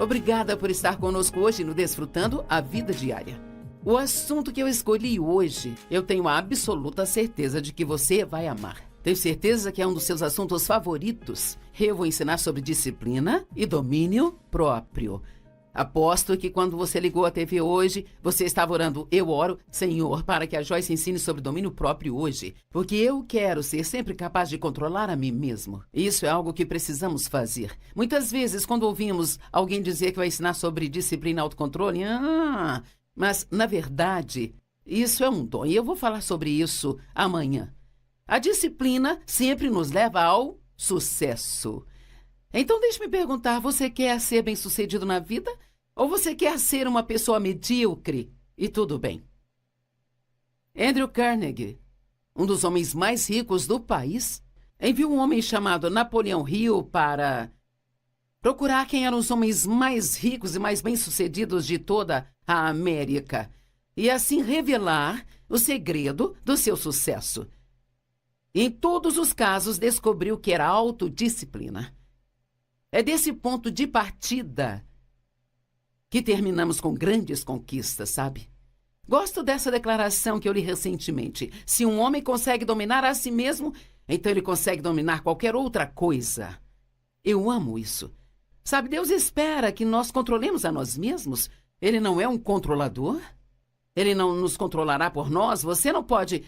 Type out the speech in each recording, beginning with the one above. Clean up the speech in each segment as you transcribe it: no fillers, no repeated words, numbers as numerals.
Obrigada por estar conosco hoje no Desfrutando a Vida Diária. O assunto que eu escolhi hoje, eu tenho a absoluta certeza de que você vai amar. Tenho certeza que é um dos seus assuntos favoritos. Eu vou ensinar sobre disciplina e domínio próprio. Aposto que quando você ligou a TV hoje, você estava orando, eu oro, Senhor, para que a Joyce ensine sobre domínio próprio hoje, porque eu quero ser sempre capaz de controlar a mim mesmo. Isso é algo que precisamos fazer. Muitas vezes, quando ouvimos alguém dizer que vai ensinar sobre disciplina e autocontrole, mas, na verdade, isso é um dom, e eu vou falar sobre isso amanhã. A disciplina sempre nos leva ao sucesso. Então, deixe-me perguntar, você quer ser bem-sucedido na vida? Ou você quer ser uma pessoa medíocre e tudo bem? Andrew Carnegie, um dos homens mais ricos do país, enviou um homem chamado Napoleão Hill para procurar quem eram os homens mais ricos e mais bem-sucedidos de toda a América e assim revelar o segredo do seu sucesso. Em todos os casos, descobriu que era autodisciplina. É desse ponto de partida que terminamos com grandes conquistas, sabe? Gosto dessa declaração que eu li recentemente. Se um homem consegue dominar a si mesmo, então ele consegue dominar qualquer outra coisa. Eu amo isso. Sabe, Deus espera que nós controlemos a nós mesmos. Ele não é um controlador. Ele não nos controlará por nós. Você não pode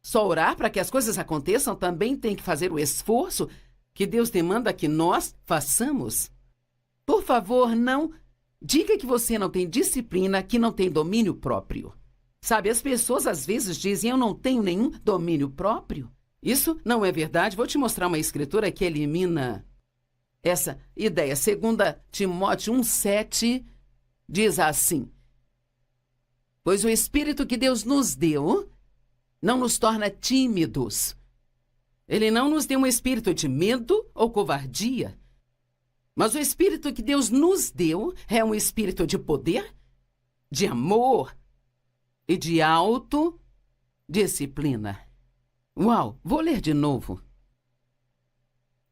só orar para que as coisas aconteçam. Também tem que fazer o esforço que Deus demanda que nós façamos. Por favor, não diga que você não tem disciplina, que não tem domínio próprio. Sabe, as pessoas às vezes dizem, eu não tenho nenhum domínio próprio. Isso não é verdade. Vou te mostrar uma escritura que elimina essa ideia. 2 Timóteo 1,7 diz assim: pois o Espírito que Deus nos deu não nos torna tímidos. Ele não nos deu um espírito de medo ou covardia. Mas o espírito que Deus nos deu é um espírito de poder, de amor e de autodisciplina. Uau, vou ler de novo.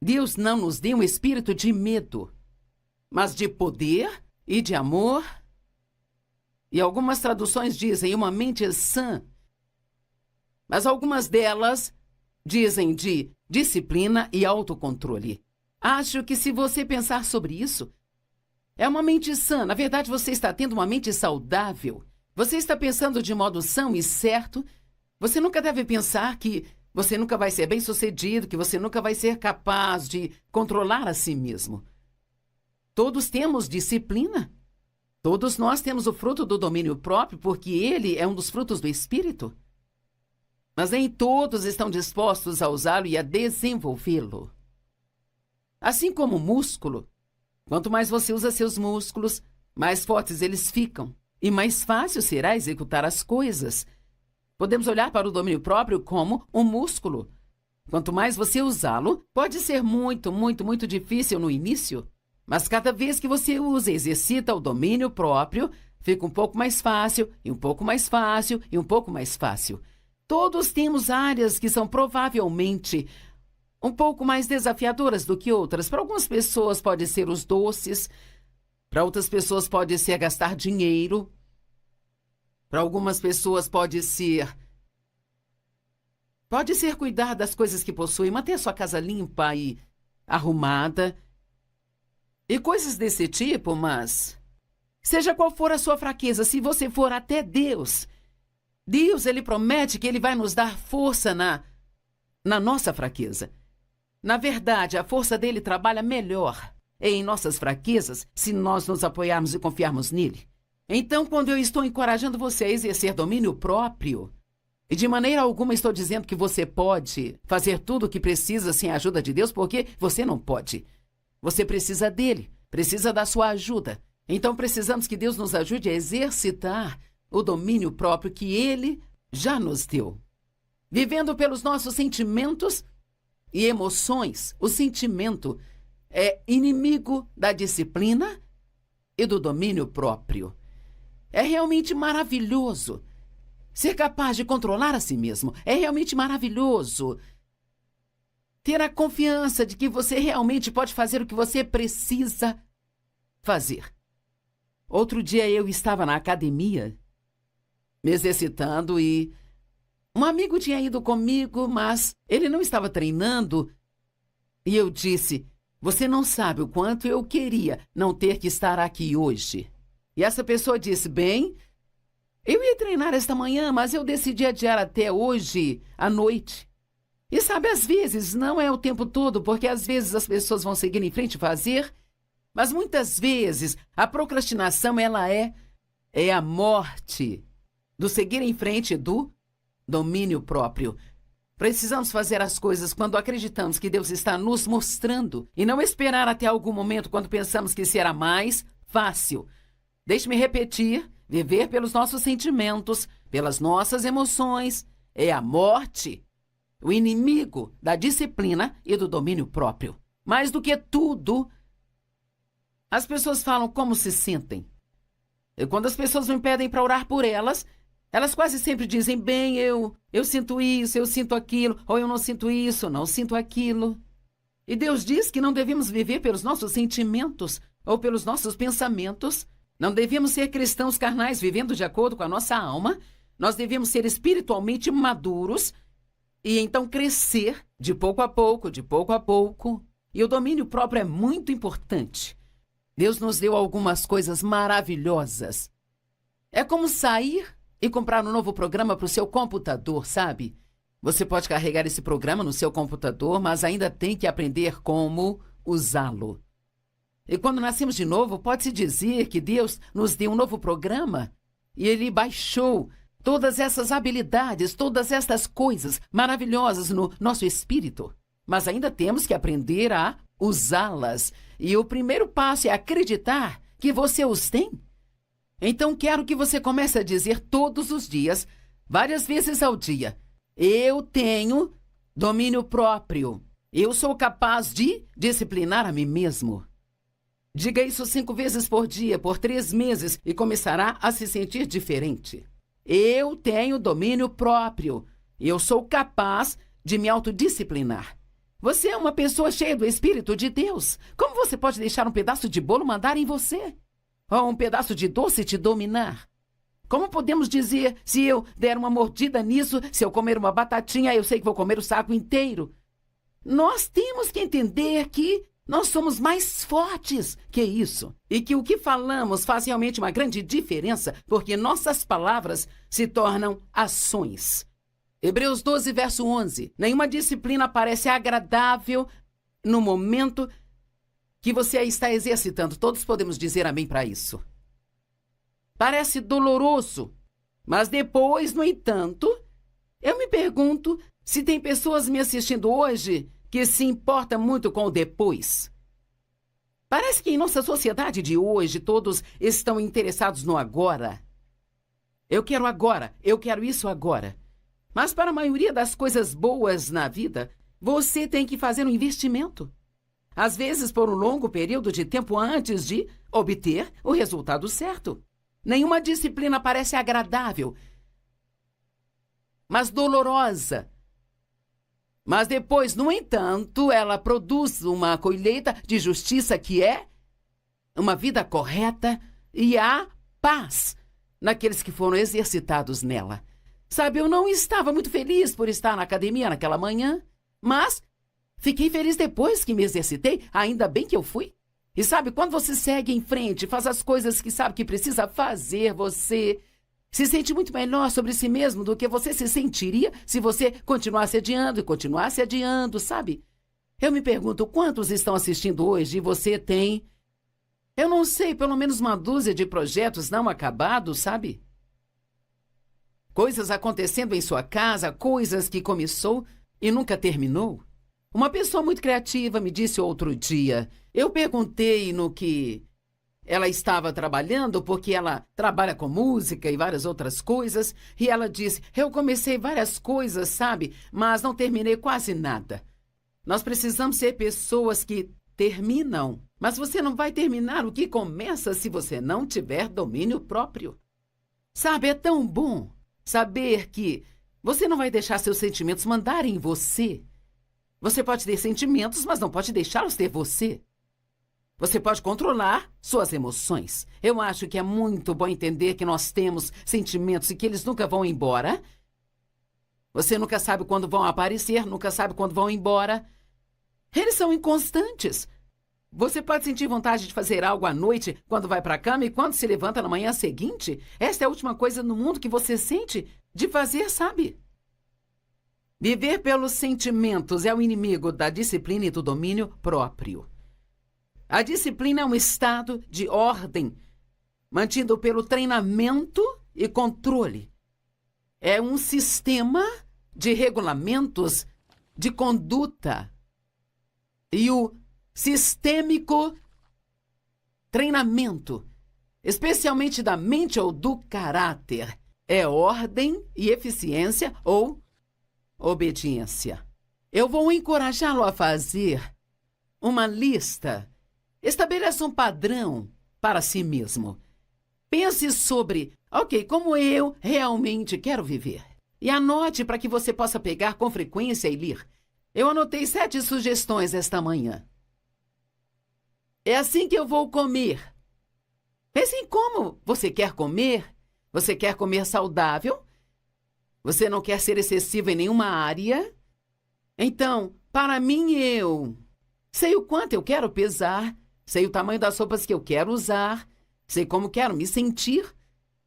Deus não nos deu um espírito de medo, mas de poder e de amor. E algumas traduções dizem uma mente sã. Mas algumas delas dizem de disciplina e autocontrole. Acho que se você pensar sobre isso, é uma mente sã. Na verdade, você está tendo uma mente saudável. Você está pensando de modo são e certo. Você nunca deve pensar que você nunca vai ser bem-sucedido, que você nunca vai ser capaz de controlar a si mesmo. Todos temos disciplina. Todos nós temos o fruto do domínio próprio, porque ele é um dos frutos do Espírito. Mas nem todos estão dispostos a usá-lo e a desenvolvê-lo. Assim como o músculo, quanto mais você usa seus músculos, mais fortes eles ficam e mais fácil será executar as coisas. Podemos olhar para o domínio próprio como um músculo. Quanto mais você usá-lo, pode ser muito, muito, muito difícil no início, mas cada vez que você usa e exercita o domínio próprio, fica um pouco mais fácil, e um pouco mais fácil, e um pouco mais fácil. Todos temos áreas que são provavelmente um pouco mais desafiadoras do que outras. Para algumas pessoas pode ser os doces, para outras pessoas pode ser gastar dinheiro, para algumas pessoas pode ser cuidar das coisas que possuem, manter sua casa limpa e arrumada, e coisas desse tipo, mas seja qual for a sua fraqueza, se você for até Deus, ele promete que ele vai nos dar força na nossa fraqueza. Na verdade, a força dele trabalha melhor em nossas fraquezas se nós nos apoiarmos e confiarmos nele. Então, quando eu estou encorajando você a exercer domínio próprio, e de maneira alguma estou dizendo que você pode fazer tudo o que precisa sem a ajuda de Deus, porque você não pode. Você precisa dele, precisa da sua ajuda. Então, precisamos que Deus nos ajude a exercitar o domínio próprio que ele já nos deu. Vivendo pelos nossos sentimentos e emoções, o sentimento é inimigo da disciplina e do domínio próprio. É realmente maravilhoso ser capaz de controlar a si mesmo. É realmente maravilhoso ter a confiança de que você realmente pode fazer o que você precisa fazer. Outro dia eu estava na academia, me exercitando, e um amigo tinha ido comigo, mas ele não estava treinando. E eu disse: você não sabe o quanto eu queria não ter que estar aqui hoje. E essa pessoa disse: bem, eu ia treinar esta manhã, mas eu decidi adiar até hoje à noite. E sabe, às vezes, não é o tempo todo, porque às vezes as pessoas vão seguir em frente e fazer, mas muitas vezes a procrastinação, ela é a morte do seguir em frente, do domínio próprio. Precisamos fazer as coisas quando acreditamos que Deus está nos mostrando e não esperar até algum momento quando pensamos que será mais fácil. Deixe-me repetir: viver pelos nossos sentimentos, pelas nossas emoções, é a morte, o inimigo da disciplina e do domínio próprio. Mais do que tudo, as pessoas falam como se sentem. E quando as pessoas me pedem para orar por elas, elas quase sempre dizem: bem, eu sinto isso, eu sinto aquilo, ou eu não sinto isso, não sinto aquilo. E Deus diz que não devemos viver pelos nossos sentimentos ou pelos nossos pensamentos. Não devemos ser cristãos carnais vivendo de acordo com a nossa alma. Nós devemos ser espiritualmente maduros e então crescer de pouco a pouco, de pouco a pouco. E o domínio próprio é muito importante. Deus nos deu algumas coisas maravilhosas. É como sair e comprar um novo programa para o seu computador, sabe? Você pode carregar esse programa no seu computador, mas ainda tem que aprender como usá-lo. E quando nascemos de novo, pode-se dizer que Deus nos deu um novo programa e Ele baixou todas essas habilidades, todas essas coisas maravilhosas no nosso espírito. Mas ainda temos que aprender a usá-las. E o primeiro passo é acreditar que você os tem. Então, quero que você comece a dizer todos os dias, várias vezes ao dia: eu tenho domínio próprio. Eu sou capaz de disciplinar a mim mesmo. Diga isso 5 vezes por dia, por 3 meses, e começará a se sentir diferente. Eu tenho domínio próprio. Eu sou capaz de me autodisciplinar. Você é uma pessoa cheia do Espírito de Deus. Como você pode deixar um pedaço de bolo mandar em você? Ou um pedaço de doce te dominar? Como podemos dizer: se eu der uma mordida nisso, se eu comer uma batatinha, eu sei que vou comer o saco inteiro? Nós temos que entender que nós somos mais fortes que isso. E que o que falamos faz realmente uma grande diferença, porque nossas palavras se tornam ações. Hebreus 12, verso 11. Nenhuma disciplina parece agradável no momento que você a está exercitando. Todos podemos dizer amém para isso. Parece doloroso, mas depois, no entanto, eu me pergunto se tem pessoas me assistindo hoje que se importam muito com o depois. Parece que em nossa sociedade de hoje todos estão interessados no agora. Eu quero agora, eu quero isso agora. Mas para a maioria das coisas boas na vida, você tem que fazer um investimento. Às vezes por um longo período de tempo antes de obter o resultado certo. Nenhuma disciplina parece agradável, mas dolorosa. Mas depois, no entanto, ela produz uma colheita de justiça que é uma vida correta e há paz naqueles que foram exercitados nela. Sabe, eu não estava muito feliz por estar na academia naquela manhã, mas fiquei feliz depois que me exercitei, ainda bem que eu fui. E sabe, quando você segue em frente, faz as coisas que sabe que precisa fazer, você se sente muito melhor sobre si mesmo do que você se sentiria se você continuasse adiando e continuasse adiando, sabe? Eu me pergunto quantos estão assistindo hoje e você tem, eu não sei, pelo menos uma dúzia de projetos não acabados, sabe? Coisas acontecendo em sua casa, coisas que começou e nunca terminou. Uma pessoa muito criativa me disse outro dia, eu perguntei no que ela estava trabalhando, porque ela trabalha com música e várias outras coisas, e ela disse, eu comecei várias coisas, sabe, mas não terminei quase nada. Nós precisamos ser pessoas que terminam, mas você não vai terminar o que começa se você não tiver domínio próprio. Sabe, é tão bom saber que você não vai deixar seus sentimentos mandarem em você. Você pode ter sentimentos, mas não pode deixá-los ter você. Você pode controlar suas emoções. Eu acho que é muito bom entender que nós temos sentimentos e que eles nunca vão embora. Você nunca sabe quando vão aparecer, nunca sabe quando vão embora. Eles são inconstantes. Você pode sentir vontade de fazer algo à noite, quando vai para a cama e quando se levanta na manhã seguinte. Esta é a última coisa no mundo que você sente de fazer, sabe? Viver pelos sentimentos é o inimigo da disciplina e do domínio próprio. A disciplina é um estado de ordem, mantido pelo treinamento e controle. É um sistema de regulamentos de conduta. E o sistêmico treinamento, especialmente da mente ou do caráter, é ordem e eficiência ou obediência. Eu vou encorajá-lo a fazer uma lista. Estabeleça um padrão para si mesmo. Pense sobre, como eu realmente quero viver. E anote para que você possa pegar com frequência e ler. Eu anotei 7 sugestões esta manhã. É assim que eu vou comer. Pense em como você quer comer. Você quer comer saudável? Você não quer ser excessivo em nenhuma área? Então, para mim, eu sei o quanto eu quero pesar, sei o tamanho das roupas que eu quero usar, sei como quero me sentir.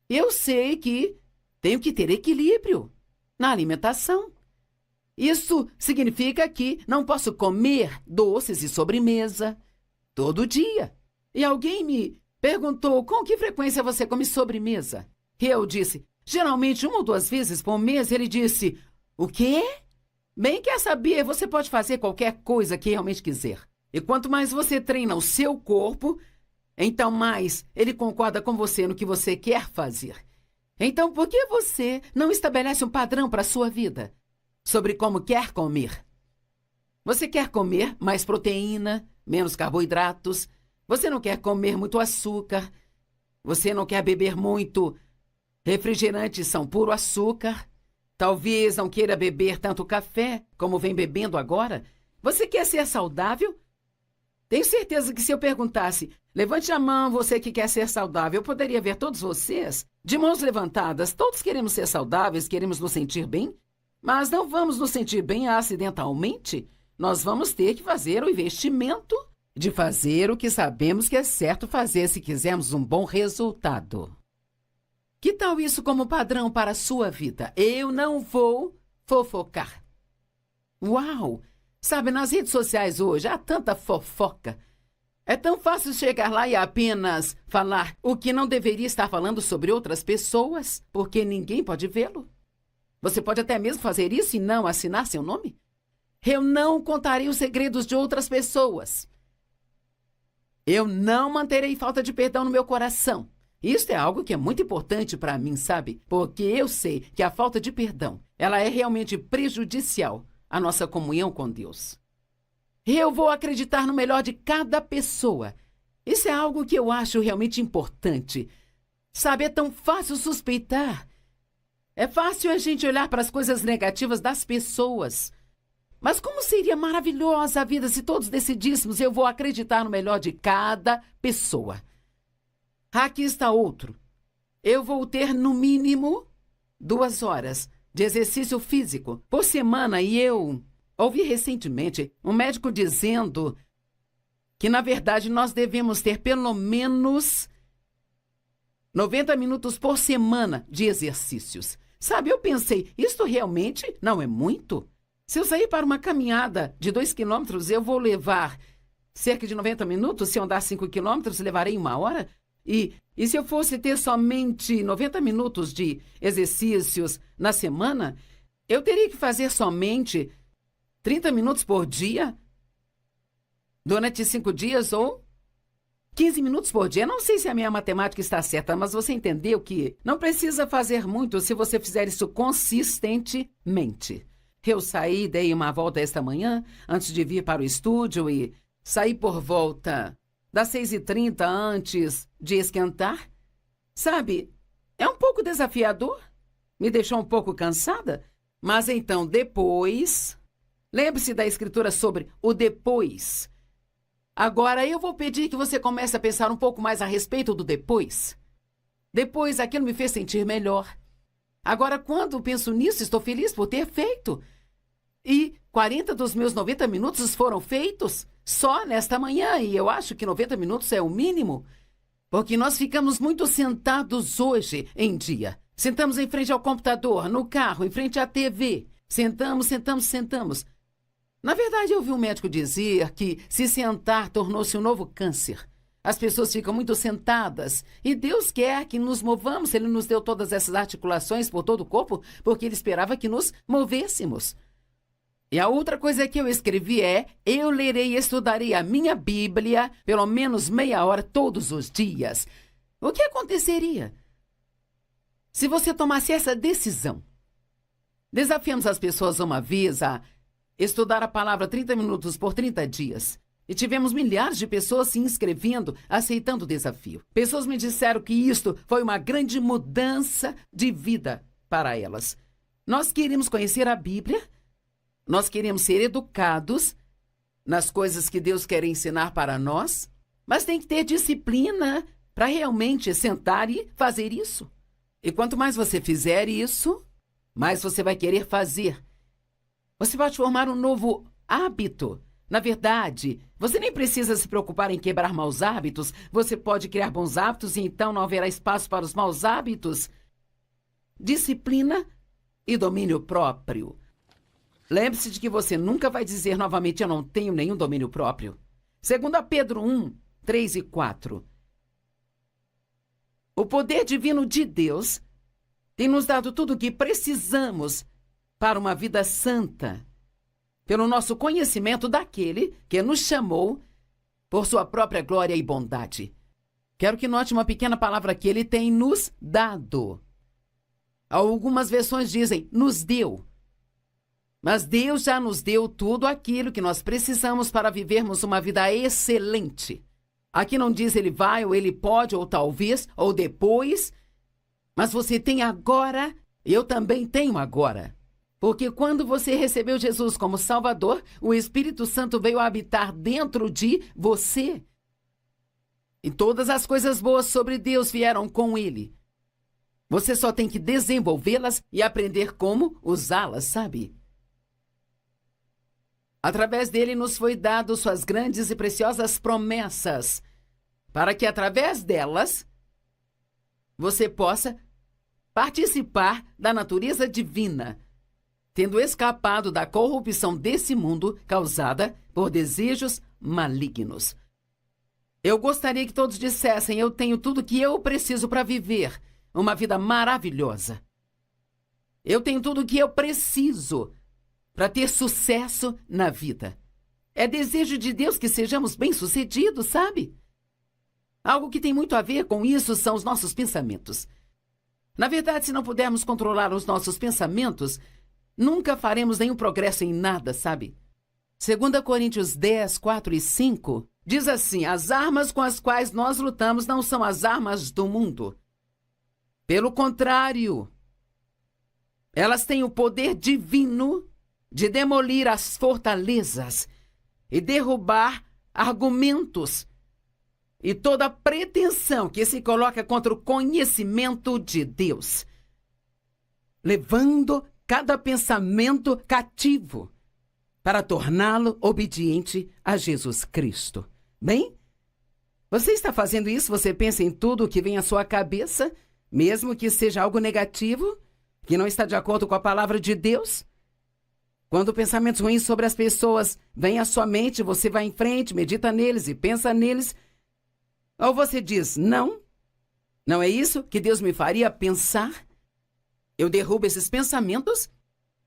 Eu sei que tenho que ter equilíbrio na alimentação. Isso significa que não posso comer doces e sobremesa todo dia. E alguém me perguntou com que frequência você come sobremesa. E eu disse, geralmente 1 ou 2 vezes por mês. Ele disse, o quê? Bem, quer saber, você pode fazer qualquer coisa que realmente quiser. E quanto mais você treina o seu corpo, então mais ele concorda com você no que você quer fazer. Então, por que você não estabelece um padrão para a sua vida sobre como quer comer? Você quer comer mais proteína, menos carboidratos. Você não quer comer muito açúcar. Você não quer beber muito refrigerantes, são puro açúcar. Talvez não queira beber tanto café como vem bebendo agora. Você quer ser saudável? Tenho certeza que se eu perguntasse, levante a mão, você que quer ser saudável, eu poderia ver todos vocês de mãos levantadas. Todos queremos ser saudáveis, queremos nos sentir bem, mas não vamos nos sentir bem acidentalmente. Nós vamos ter que fazer o investimento de fazer o que sabemos que é certo fazer se quisermos um bom resultado. Que tal isso como padrão para a sua vida? Eu não vou fofocar. Uau! Sabe, nas redes sociais hoje há tanta fofoca. É tão fácil chegar lá e apenas falar o que não deveria estar falando sobre outras pessoas, porque ninguém pode vê-lo. Você pode até mesmo fazer isso e não assinar seu nome? Eu não contarei os segredos de outras pessoas. Eu não manterei falta de perdão no meu coração. Isso é algo que é muito importante para mim, sabe? Porque eu sei que a falta de perdão, ela é realmente prejudicial à nossa comunhão com Deus. Eu vou acreditar no melhor de cada pessoa. Isso é algo que eu acho realmente importante. Sabe, é tão fácil suspeitar. É fácil a gente olhar para as coisas negativas das pessoas. Mas como seria maravilhosa a vida se todos decidíssemos eu vou acreditar no melhor de cada pessoa. Aqui está outro. Eu vou ter no mínimo 2 horas de exercício físico por semana e eu ouvi recentemente um médico dizendo que, na verdade, nós devemos ter pelo menos 90 minutos por semana de exercícios. Sabe, eu pensei, isto realmente não é muito? Se eu sair para uma caminhada de 2 quilômetros, eu vou levar cerca de 90 minutos. Se eu andar 5 quilômetros, levarei 1 hora. E se eu fosse ter somente 90 minutos de exercícios na semana, eu teria que fazer somente 30 minutos por dia durante 5 dias ou 15 minutos por dia. Não sei se a minha matemática está certa, mas você entendeu que não precisa fazer muito se você fizer isso consistentemente. Eu saí, dei uma volta esta manhã antes de vir para o estúdio e saí por volta das 6h30 antes de esquentar. Sabe, é um pouco desafiador, me deixou um pouco cansada, mas então depois, lembre-se da escritura sobre o depois. Agora eu vou pedir que você comece a pensar um pouco mais a respeito do depois. Depois, aquilo me fez sentir melhor. Agora, quando penso nisso, estou feliz por ter feito. E 40 dos meus 90 minutos foram feitos só nesta manhã. E eu acho que 90 minutos é o mínimo. Porque nós ficamos muito sentados hoje em dia. Sentamos em frente ao computador, no carro, em frente à TV. Sentamos. Na verdade, eu ouvi um médico dizer que se sentar tornou-se um novo câncer. As pessoas ficam muito sentadas e Deus quer que nos movamos. Ele nos deu todas essas articulações por todo o corpo porque Ele esperava que nos movêssemos. E a outra coisa que eu escrevi é: eu lerei e estudarei a minha Bíblia pelo menos meia hora todos os dias. O que aconteceria se você tomasse essa decisão? Desafiamos as pessoas uma vez a estudar a palavra 30 minutos por 30 dias. E tivemos milhares de pessoas se inscrevendo, aceitando o desafio. Pessoas me disseram que isto foi uma grande mudança de vida para elas. Nós queremos conhecer a Bíblia, nós queremos ser educados nas coisas que Deus quer ensinar para nós, mas tem que ter disciplina para realmente sentar e fazer isso. E quanto mais você fizer isso, mais você vai querer fazer. Você pode formar um novo hábito. Na verdade, você nem precisa se preocupar em quebrar maus hábitos. Você pode criar bons hábitos e então não haverá espaço para os maus hábitos. Disciplina e domínio próprio. Lembre-se de que você nunca vai dizer novamente: eu não tenho nenhum domínio próprio. 2 Pedro 1, 3 e 4. O poder divino de Deus tem nos dado tudo o que precisamos para uma vida santa, pelo nosso conhecimento daquele que nos chamou por sua própria glória e bondade. Quero que note uma pequena palavra que Ele tem nos dado. Algumas versões dizem nos deu. Mas Deus já nos deu tudo aquilo que nós precisamos para vivermos uma vida excelente. Aqui não diz Ele vai, ou Ele pode, ou talvez, ou depois. Mas você tem agora, eu também tenho agora. Porque quando você recebeu Jesus como Salvador, o Espírito Santo veio habitar dentro de você. E todas as coisas boas sobre Deus vieram com Ele. Você só tem que desenvolvê-las e aprender como usá-las, sabe? Através dele nos foi dado suas grandes e preciosas promessas, para que através delas você possa participar da natureza divina, tendo escapado da corrupção desse mundo causada por desejos malignos. Eu gostaria que todos dissessem: eu tenho tudo o que eu preciso para viver uma vida maravilhosa. Eu tenho tudo o que eu preciso para ter sucesso na vida. É desejo de Deus que sejamos bem-sucedidos, sabe? Algo que tem muito a ver com isso são os nossos pensamentos. Na verdade, se não pudermos controlar os nossos pensamentos, nunca faremos nenhum progresso em nada, sabe? 2 Coríntios 10, 4 e 5 diz assim: as armas com as quais nós lutamos não são as armas do mundo. Pelo contrário, elas têm o poder divino de demolir as fortalezas e derrubar argumentos e toda pretensão que se coloca contra o conhecimento de Deus, levando cada pensamento cativo para torná-lo obediente a Jesus Cristo. Bem, você está fazendo isso? Você pensa em tudo o que vem à sua cabeça, mesmo que seja algo negativo, que não está de acordo com a palavra de Deus? Quando pensamentos ruins sobre as pessoas vêm à sua mente, você vai em frente, medita neles e pensa neles. Ou você diz: não é isso que Deus me faria pensar? Eu derrubo esses pensamentos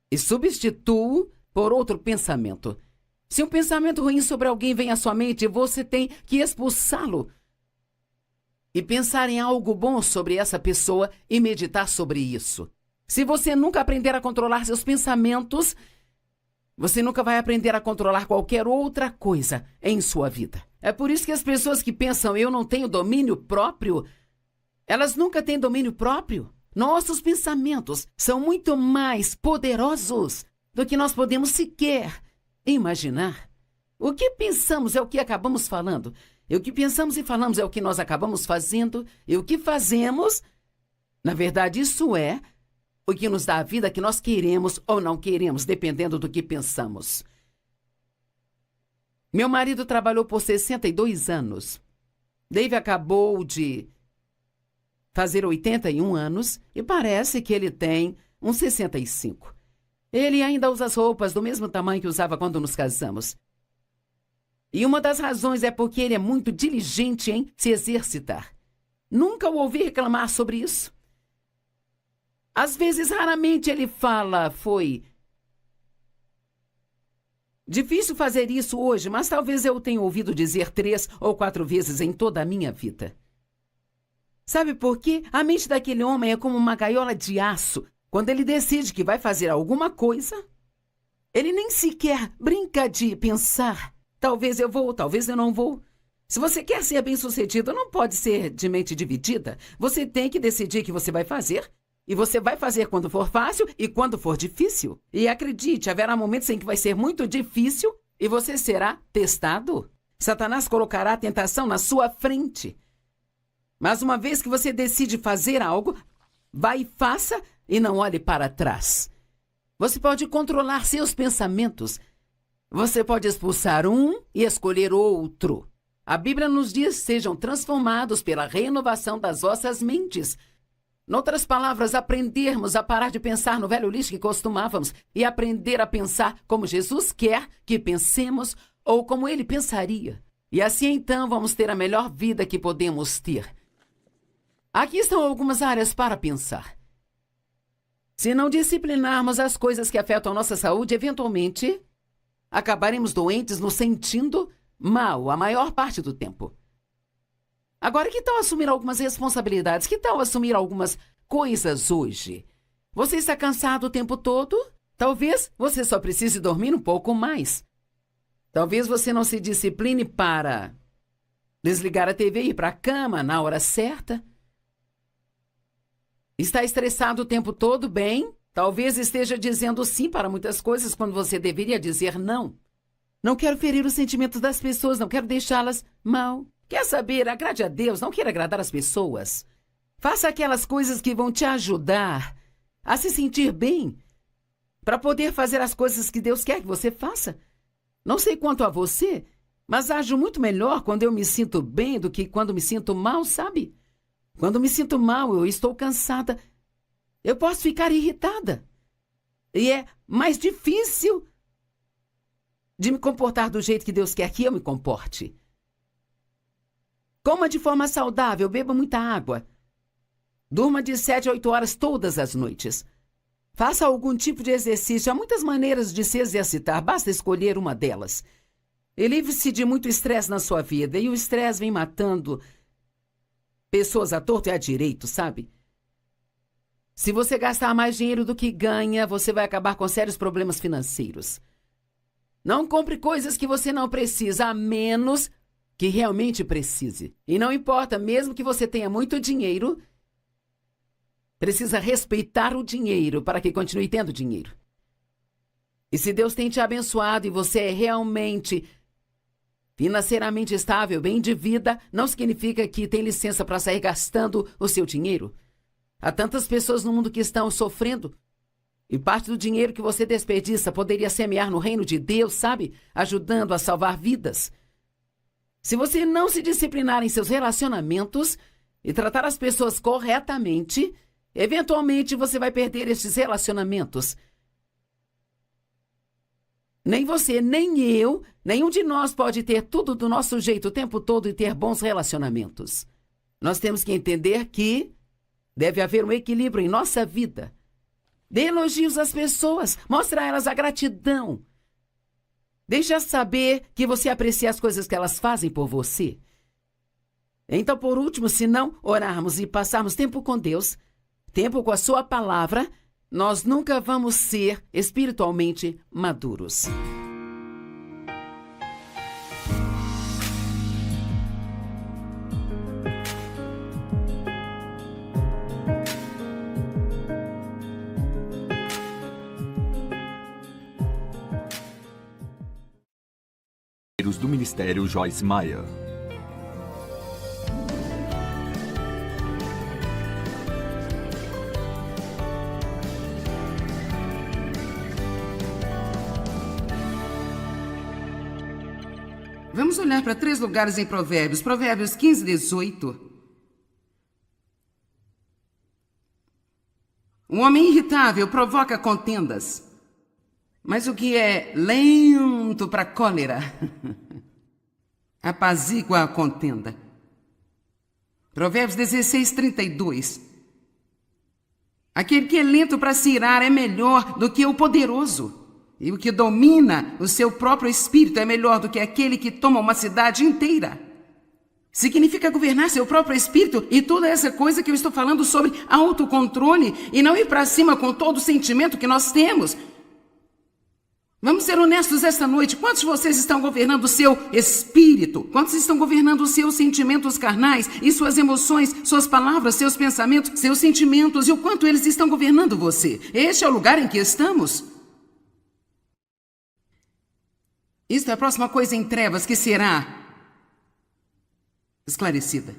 e substituo por outro pensamento. Se um pensamento ruim sobre alguém vem à sua mente, você tem que expulsá-lo e pensar em algo bom sobre essa pessoa e meditar sobre isso. Se você nunca aprender a controlar seus pensamentos, você nunca vai aprender a controlar qualquer outra coisa em sua vida. É por isso que as pessoas que pensam: eu não tenho domínio próprio, elas nunca têm domínio próprio. Nossos pensamentos são muito mais poderosos do que nós podemos sequer imaginar. O que pensamos é o que acabamos falando. E o que pensamos e falamos é o que nós acabamos fazendo. E o que fazemos, na verdade, isso é o que nos dá a vida que nós queremos ou não queremos, dependendo do que pensamos. Meu marido trabalhou por 62 anos. Dave acabou de fazer 81 anos e parece que ele tem uns 65. Ele ainda usa as roupas do mesmo tamanho que usava quando nos casamos. E uma das razões é porque ele é muito diligente em se exercitar. Nunca o ouvi reclamar sobre isso. Às vezes, raramente ele fala, foi difícil fazer isso hoje, mas talvez eu tenha ouvido dizer 3 ou 4 vezes em toda a minha vida. Sabe por quê? A mente daquele homem é como uma gaiola de aço. Quando ele decide que vai fazer alguma coisa, ele nem sequer brinca de pensar. Talvez eu vou, talvez eu não vou. Se você quer ser bem-sucedido, não pode ser de mente dividida. Você tem que decidir que você vai fazer. E você vai fazer quando for fácil e quando for difícil. E acredite, haverá momentos em que vai ser muito difícil e você será testado. Satanás colocará a tentação na sua frente. Mas uma vez que você decide fazer algo, vai e faça e não olhe para trás. Você pode controlar seus pensamentos. Você pode expulsar um e escolher outro. A Bíblia nos diz: sejam transformados pela renovação das vossas mentes. Noutras palavras, aprendermos a parar de pensar no velho lixo que costumávamos e aprender a pensar como Jesus quer que pensemos ou como Ele pensaria. E assim, então, vamos ter a melhor vida que podemos ter. Aqui estão algumas áreas para pensar. Se não disciplinarmos as coisas que afetam a nossa saúde, eventualmente acabaremos doentes nos sentindo mal a maior parte do tempo. Agora, que tal assumir algumas responsabilidades? Que tal assumir algumas coisas hoje? Você está cansado o tempo todo? Talvez você só precise dormir um pouco mais. Talvez você não se discipline para desligar a TV e ir para a cama na hora certa. Está estressado o tempo todo? Bem, talvez esteja dizendo sim para muitas coisas quando você deveria dizer não. Não quero ferir os sentimentos das pessoas, não quero deixá-las mal. Quer saber? Agrade a Deus, não queira agradar as pessoas. Faça aquelas coisas que vão te ajudar a se sentir bem, para poder fazer as coisas que Deus quer que você faça. Não sei quanto a você, mas ajo muito melhor quando eu me sinto bem do que quando me sinto mal, sabe? Quando me sinto mal, eu estou cansada. Eu posso ficar irritada. E é mais difícil de me comportar do jeito que Deus quer que eu me comporte. Coma de forma saudável, beba muita água. Durma de 7 a 8 horas todas as noites. Faça algum tipo de exercício. Há muitas maneiras de se exercitar, basta escolher uma delas. E livre-se de muito estresse na sua vida. E o estresse vem matando pessoas à torto e à direito, sabe? Se você gastar mais dinheiro do que ganha, você vai acabar com sérios problemas financeiros. Não compre coisas que você não precisa, a menos que realmente precise. E não importa, mesmo que você tenha muito dinheiro, precisa respeitar o dinheiro para que continue tendo dinheiro. E se Deus tem te abençoado e você é realmente financeiramente estável, bem de vida, não significa que tem licença para sair gastando o seu dinheiro. Há tantas pessoas no mundo que estão sofrendo. E parte do dinheiro que você desperdiça poderia semear no reino de Deus, sabe? Ajudando a salvar vidas. Se você não se disciplinar em seus relacionamentos e tratar as pessoas corretamente, eventualmente você vai perder esses relacionamentos. Nem você, nem eu, nenhum de nós pode ter tudo do nosso jeito o tempo todo e ter bons relacionamentos. Nós temos que entender que deve haver um equilíbrio em nossa vida. Dê elogios às pessoas, mostre a elas a gratidão. Deixa saber que você aprecia as coisas que elas fazem por você. Então, por último, se não orarmos e passarmos tempo com Deus, tempo com a sua palavra, nós nunca vamos ser espiritualmente maduros. trabalhos do Ministério Joyce Meyer. Vamos olhar para 3 lugares em Provérbios. Provérbios 15, 18. O homem irritável provoca contendas, mas o que é lento para a cólera apazigua a contenda. Provérbios 16, 32. Aquele que é lento para se irar é melhor do que o poderoso. E o que domina o seu próprio espírito é melhor do que aquele que toma uma cidade inteira. Significa governar seu próprio espírito e toda essa coisa que eu estou falando sobre autocontrole e não ir para cima com todo o sentimento que nós temos. Vamos ser honestos esta noite. Quantos de vocês estão governando o seu espírito? Quantos estão governando os seus sentimentos carnais e suas emoções, suas palavras, seus pensamentos, seus sentimentos e o quanto eles estão governando você? Este é o lugar em que estamos. Isto é a próxima coisa em trevas que será esclarecida.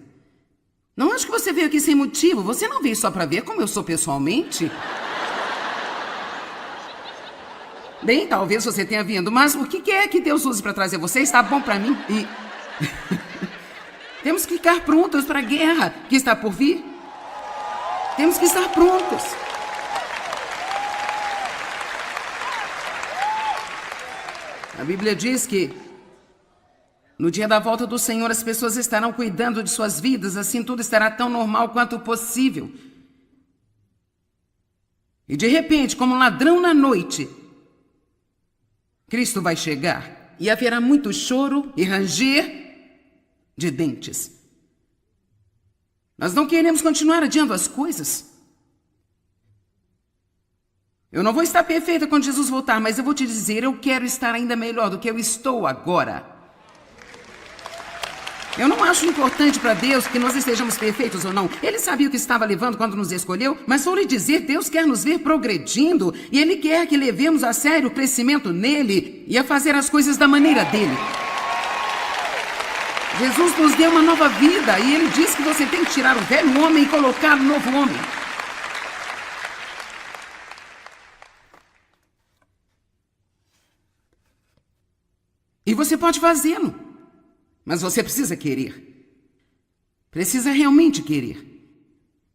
Não acho que você veio aqui sem motivo. Você não veio só para ver como eu sou pessoalmente. Bem, talvez você tenha vindo, mas o que é que Deus use para trazer você está bom para mim. E temos que ficar prontos para a guerra que está por vir. Temos que estar prontos. A Bíblia diz que no dia da volta do Senhor as pessoas estarão cuidando de suas vidas, assim tudo estará tão normal quanto possível. E de repente, como um ladrão na noite, Cristo vai chegar e haverá muito choro e ranger de dentes. Nós não queremos continuar adiando as coisas. Eu não vou estar perfeita quando Jesus voltar, mas eu vou te dizer, eu quero estar ainda melhor do que eu estou agora. Eu não acho importante para Deus que nós estejamos perfeitos ou não. Ele sabia o que estava levando quando nos escolheu, mas vou lhe dizer, Deus quer nos ver progredindo e Ele quer que levemos a sério o crescimento nele e a fazer as coisas da maneira dele. Jesus nos deu uma nova vida e Ele diz que você tem que tirar o velho homem e colocar o novo homem. E você pode fazê-lo, mas você precisa querer. Precisa realmente querer.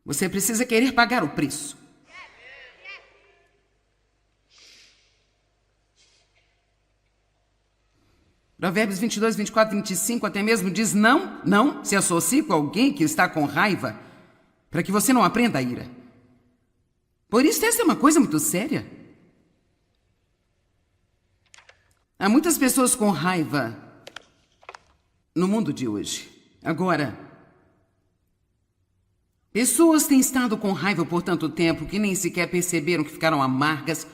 Você precisa querer pagar o preço. Provérbios 22, 24, 25 até mesmo diz não se associe com alguém que está com raiva, para que você não aprenda a ira. Por isso, essa é uma coisa muito séria. Há muitas pessoas com raiva no mundo de hoje. Agora, pessoas têm estado com raiva por tanto tempo que nem sequer perceberam que ficaram amargas,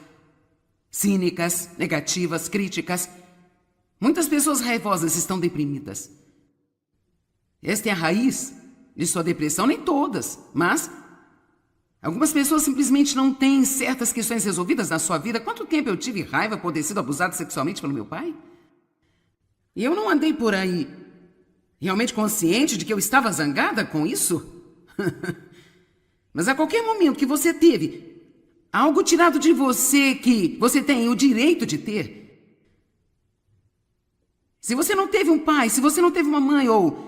cínicas, negativas, críticas. Muitas pessoas raivosas estão deprimidas. Esta é a raiz de sua depressão, nem todas, mas algumas pessoas simplesmente não têm certas questões resolvidas na sua vida. Quanto tempo eu tive raiva por ter sido abusado sexualmente pelo meu pai? E eu não andei por aí realmente consciente de que eu estava zangada com isso? Mas a qualquer momento que você teve algo tirado de você que você tem o direito de ter, se você não teve um pai, se você não teve uma mãe ou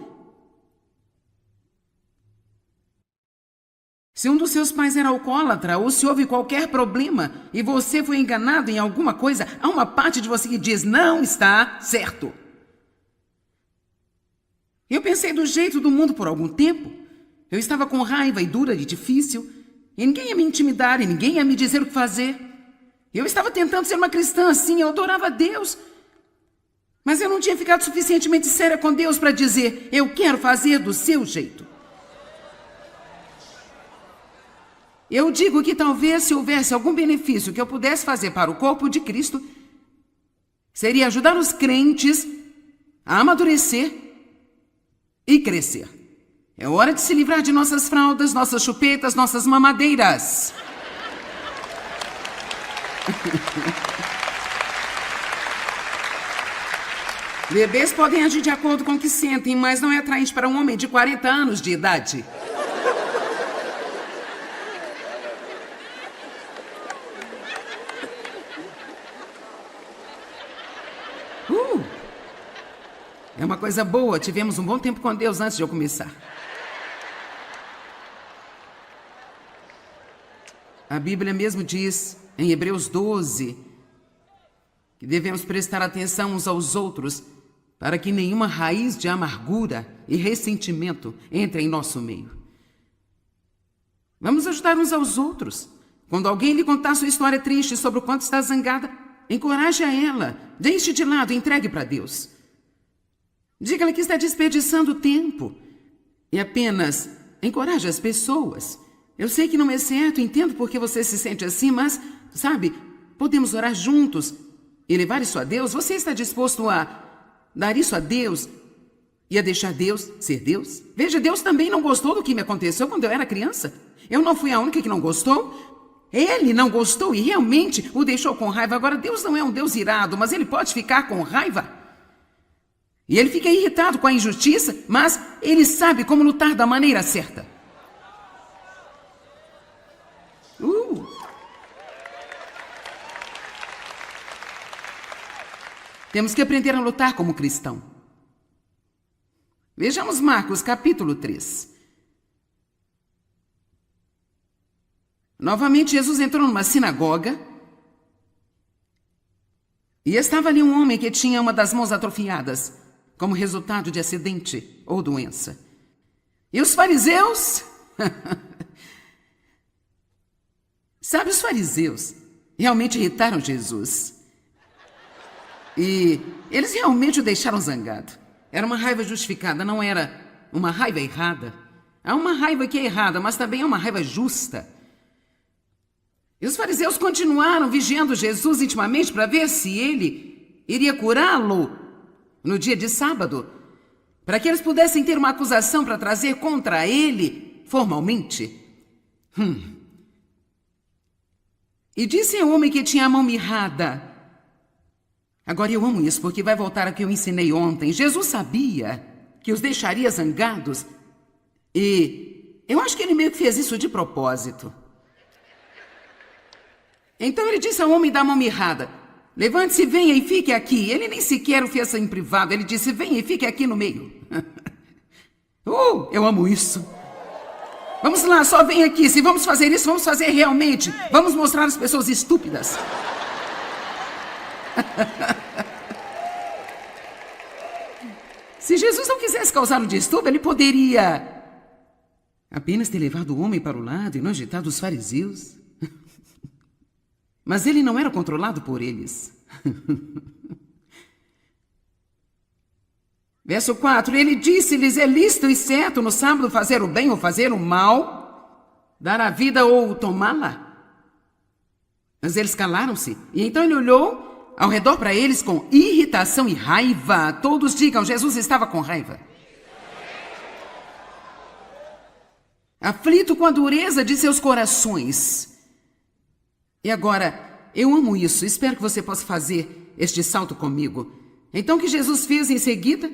se um dos seus pais era alcoólatra ou se houve qualquer problema e você foi enganado em alguma coisa, há uma parte de você que diz, não está certo. Eu pensei do jeito do mundo por algum tempo. Eu estava com raiva e dura e difícil. E ninguém ia me intimidar e ninguém ia me dizer o que fazer. Eu estava tentando ser uma cristã assim, eu adorava a Deus. Mas eu não tinha ficado suficientemente séria com Deus para dizer, eu quero fazer do seu jeito. Eu digo que talvez se houvesse algum benefício que eu pudesse fazer para o corpo de Cristo, seria ajudar os crentes a amadurecer e crescer. É hora de se livrar de nossas fraldas, nossas chupetas, nossas mamadeiras. Bebês podem agir de acordo com o que sentem, mas não é atraente para um homem de 40 anos de idade. É uma coisa boa. Tivemos um bom tempo com Deus antes de eu começar. A Bíblia mesmo diz, em Hebreus 12, que devemos prestar atenção uns aos outros para que nenhuma raiz de amargura e ressentimento entre em nosso meio. Vamos ajudar uns aos outros. Quando alguém lhe contar sua história triste sobre o quanto está zangada, encoraje a ela, deixe de lado e entregue para Deus. Diga-lhe que está desperdiçando tempo e apenas encoraje as pessoas. Eu sei que não é certo, entendo por que você se sente assim, mas, sabe, podemos orar juntos e levar isso a Deus. Você está disposto a dar isso a Deus e a deixar Deus ser Deus? Veja, Deus também não gostou do que me aconteceu quando eu era criança. Eu não fui a única que não gostou. Ele não gostou e realmente o deixou com raiva. Agora, Deus não é um Deus irado, mas ele pode ficar com raiva. E ele fica irritado com a injustiça, mas ele sabe como lutar da maneira certa. Temos que aprender a lutar como cristão. Vejamos Marcos, capítulo 3. Novamente, Jesus entrou numa sinagoga e estava ali um homem que tinha uma das mãos atrofiadas, como resultado de acidente ou doença. E os fariseus... Sabe, os fariseus realmente irritaram Jesus. E eles realmente o deixaram zangado. Era uma raiva justificada, não era uma raiva errada. Há uma raiva que é errada, mas também é uma raiva justa. E os fariseus continuaram vigiando Jesus intimamente para ver se ele iria curá-lo no dia de sábado, para que eles pudessem ter uma acusação para trazer contra ele formalmente. E disse ao homem que tinha a mão mirrada. Agora eu amo isso, porque vai voltar ao que eu ensinei ontem. Jesus sabia que os deixaria zangados e eu acho que ele meio que fez isso de propósito. Então ele disse ao homem da mão mirrada: levante-se, venha e fique aqui. Ele nem sequer o fez em privado. Ele disse: venha e fique aqui no meio. Eu amo isso. Vamos lá, só vem aqui. Se vamos fazer isso, vamos fazer realmente. Vamos mostrar às pessoas estúpidas. Se Jesus não quisesse causar um distúrbio, ele poderia apenas ter levado o homem para o lado e não agitado os fariseus. Mas ele não era controlado por eles. Verso 4, ele disse-lhes: é lícito e certo no sábado fazer o bem ou fazer o mal, dar a vida ou tomá-la? Mas eles calaram-se. E então ele olhou ao redor para eles com irritação e raiva. Todos digam: Jesus estava com raiva. Aflito com a dureza de seus corações. E agora, eu amo isso. Espero que você possa fazer este salto comigo. Então o que Jesus fez em seguida?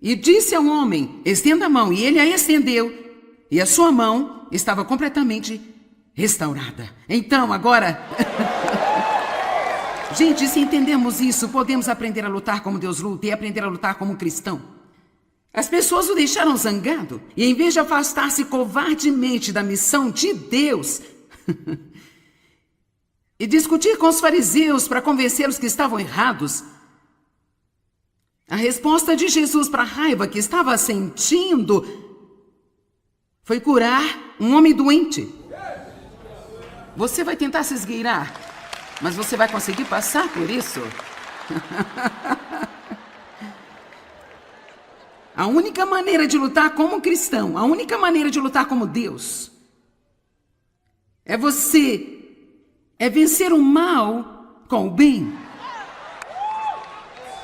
E disse ao homem: estenda a mão. E ele a estendeu. E a sua mão estava completamente restaurada. Então, agora... Gente, se entendemos isso, podemos aprender a lutar como Deus luta e aprender a lutar como um cristão. As pessoas o deixaram zangado. E em vez de afastar-se covardemente da missão de Deus... e discutir com os fariseus para convencê-los que estavam errados, a resposta de Jesus para a raiva que estava sentindo foi curar um homem doente. Você vai tentar se esgueirar, mas você vai conseguir passar por isso. A única maneira de lutar como cristão, a única maneira de lutar como Deus, é vencer o mal com o bem.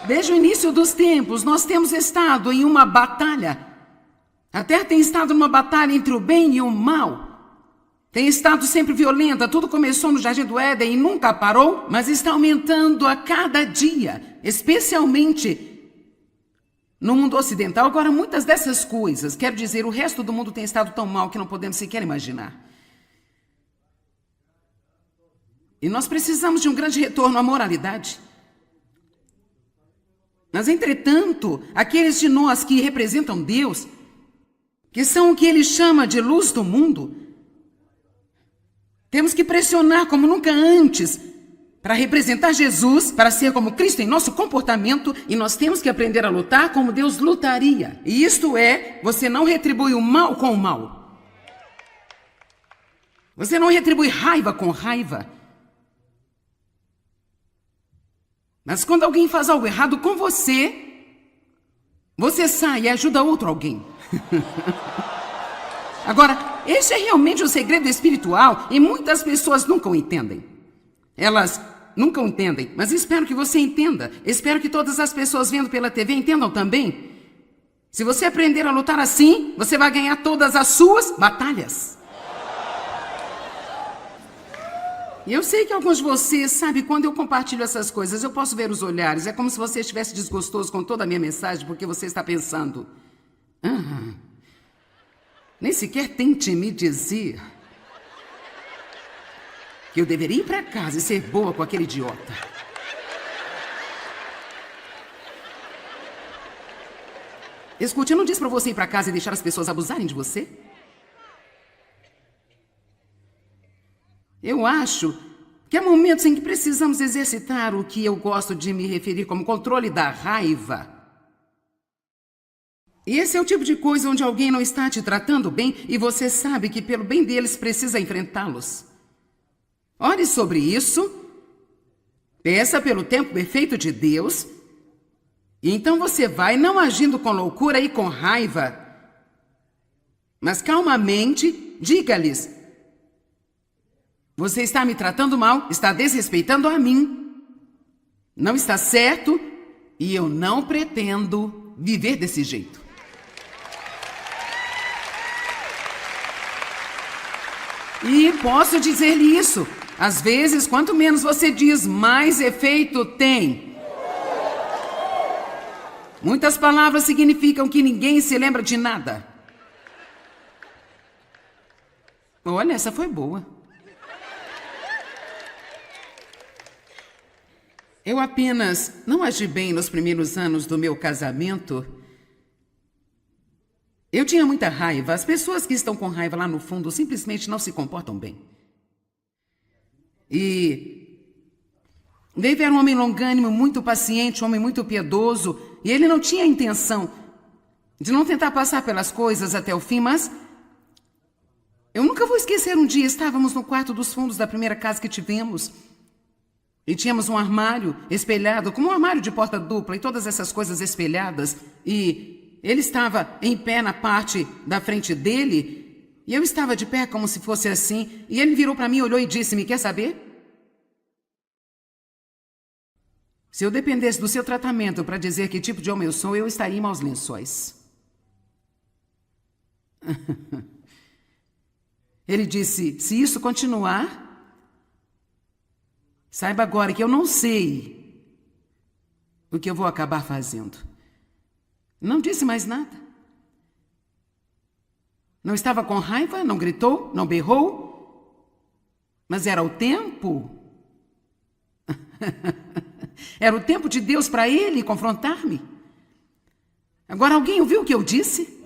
Desde o início dos tempos, nós temos estado em uma batalha. A Terra tem estado numa batalha entre o bem e o mal. Tem estado sempre violenta. Tudo começou no Jardim do Éden e nunca parou, mas está aumentando a cada dia, especialmente No mundo ocidental, agora, muitas dessas coisas, quero dizer, o resto do mundo tem estado tão mal que não podemos sequer imaginar. E nós precisamos de um grande retorno à moralidade. Mas, entretanto, aqueles de nós que representam Deus, que são o que ele chama de luz do mundo, temos que pressionar como nunca antes para representar Jesus, para ser como Cristo em nosso comportamento, e nós temos que aprender a lutar como Deus lutaria. E isto é, você não retribui o mal com o mal. Você não retribui raiva com raiva. Mas quando alguém faz algo errado com você, você sai e ajuda outro alguém. Agora, esse é realmente o segredo espiritual e muitas pessoas nunca o entendem. Elas nunca o entendem, mas espero que você entenda. Espero que todas as pessoas vendo pela TV entendam também. Se você aprender a lutar assim, você vai ganhar todas as suas batalhas. E eu sei que alguns de vocês, sabe, quando eu compartilho essas coisas, eu posso ver os olhares. É como se você estivesse desgostoso com toda a minha mensagem, porque você está pensando... nem sequer tente me dizer que eu deveria ir para casa e ser boa com aquele idiota. Escute, eu não disse para você ir para casa e deixar as pessoas abusarem de você. Eu acho que há momentos em que precisamos exercitar o que eu gosto de me referir como controle da raiva. E esse é o tipo de coisa onde alguém não está te tratando bem e você sabe que pelo bem deles precisa enfrentá-los. Ore sobre isso, peça pelo tempo perfeito de Deus, e então você vai não agindo com loucura e com raiva, mas calmamente diga-lhes: você está me tratando mal, está desrespeitando a mim, não está certo e eu não pretendo viver desse jeito. E posso dizer-lhe isso, às vezes, quanto menos você diz, mais efeito tem. Muitas palavras significam que ninguém se lembra de nada. Olha, essa foi boa. Eu apenas não agi bem nos primeiros anos do meu casamento. Eu tinha muita raiva. As pessoas que estão com raiva lá no fundo simplesmente não se comportam bem. E Dave era um homem longânimo, muito paciente, um homem muito piedoso, e ele não tinha a intenção de não tentar passar pelas coisas até o fim, mas eu nunca vou esquecer um dia, estávamos no quarto dos fundos da primeira casa que tivemos, e tínhamos um armário espelhado, como um armário de porta dupla, e todas essas coisas espelhadas, e ele estava em pé na parte da frente dele, e eu estava de pé como se fosse assim, e ele virou para mim, olhou e disse-me: quer saber? Se eu dependesse do seu tratamento para dizer que tipo de homem eu sou, eu estaria em maus lençóis. Ele disse: se isso continuar, saiba agora que eu não sei o que eu vou acabar fazendo. Não disse mais nada. Não estava com raiva, não gritou, não berrou, mas era o tempo. Era o tempo de Deus para ele confrontar-me. Agora, alguém ouviu o que eu disse?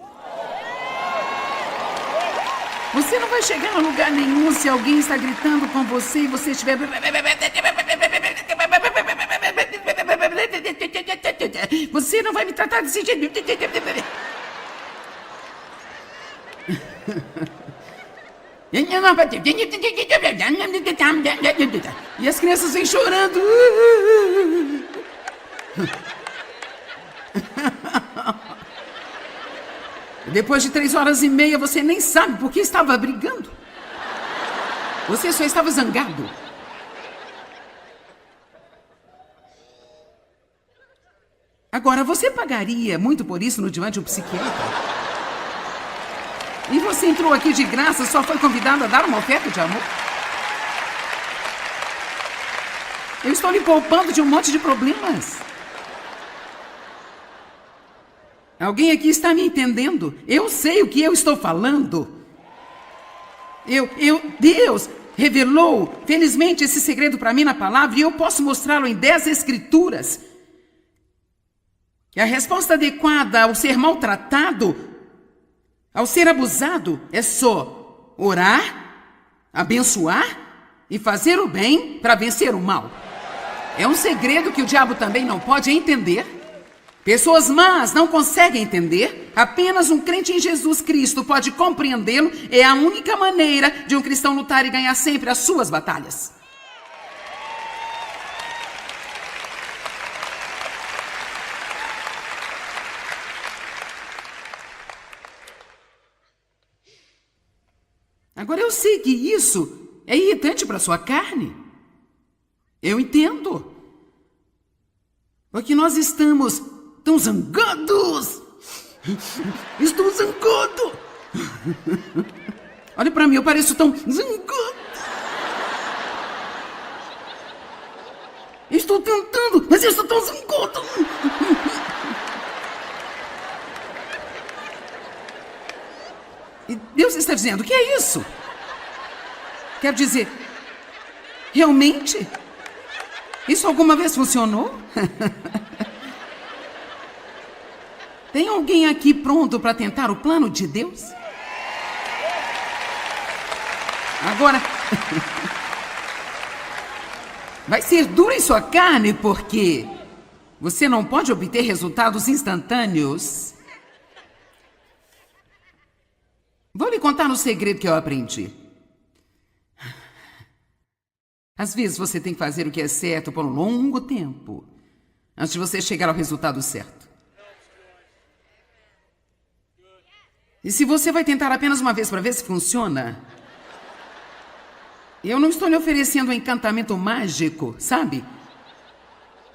Você não vai chegar a lugar nenhum se alguém está gritando com você e você estiver... Você não vai me tratar desse jeito. E as crianças vêm chorando. Depois de 3h30, você nem sabe por que estava brigando. Você só estava zangado. Agora, você pagaria muito por isso no divã de um psiquiatra? E você entrou aqui de graça, só foi convidado a dar uma oferta de amor? Eu estou lhe poupando de um monte de problemas. Alguém aqui está me entendendo? Eu sei o que eu estou falando. Deus revelou, felizmente, esse segredo para mim na palavra, e eu posso mostrá-lo em 10 escrituras. E a resposta adequada ao ser maltratado, ao ser abusado, é só orar, abençoar e fazer o bem para vencer o mal. É um segredo que o diabo também não pode entender. Pessoas más não conseguem entender. Apenas um crente em Jesus Cristo pode compreendê-lo. É a única maneira de um cristão lutar e ganhar sempre as suas batalhas. Agora eu sei que isso é irritante para sua carne. Eu entendo. Porque nós estamos tão zangados. Estou zangado. Olha para mim, eu pareço tão zangado. Estou tentando, mas eu estou tão zangado. E Deus está dizendo, o que é isso? Quero dizer, realmente? Isso alguma vez funcionou? Tem alguém aqui pronto para tentar o plano de Deus? Agora, vai ser duro em sua carne porque você não pode obter resultados instantâneos. Vou lhe contar um segredo que eu aprendi. Às vezes você tem que fazer o que é certo por um longo tempo, antes de você chegar ao resultado certo. E se você vai tentar apenas uma vez para ver se funciona, eu não estou lhe oferecendo um encantamento mágico, sabe?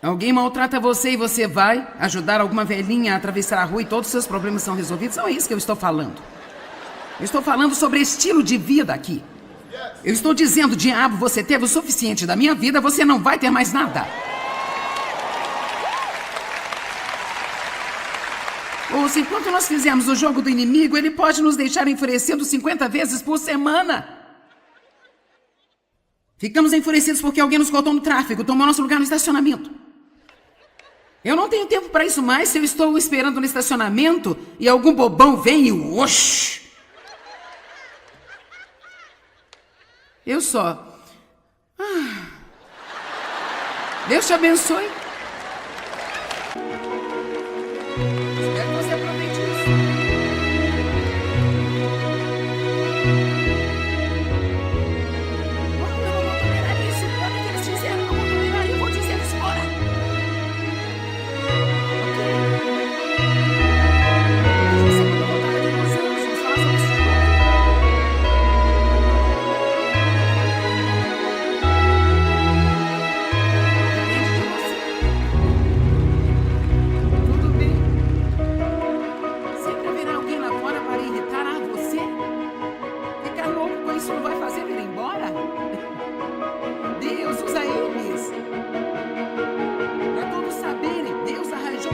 Alguém maltrata você e você vai ajudar alguma velhinha a atravessar a rua e todos os seus problemas são resolvidos? Não é isso que eu estou falando. Eu estou falando sobre estilo de vida aqui. Eu estou dizendo, diabo, você teve o suficiente da minha vida, você não vai ter mais nada. Ou se enquanto nós fizermos o jogo do inimigo, ele pode nos deixar enfurecendo 50 vezes por semana. Ficamos enfurecidos porque alguém nos cortou no tráfego, tomou nosso lugar no estacionamento. Eu não tenho tempo para isso mais se eu estou esperando no estacionamento e algum bobão vem e oxi. Eu só. Deus te abençoe. Espero que você aproveite isso. Eu não vou tolerar isso. Olha o que eles fizeram. Eu não vou tolerar. Eu vou dizer eles fora. Você quando voltar daqui a uns anos, vamos falar sobre isso de novo.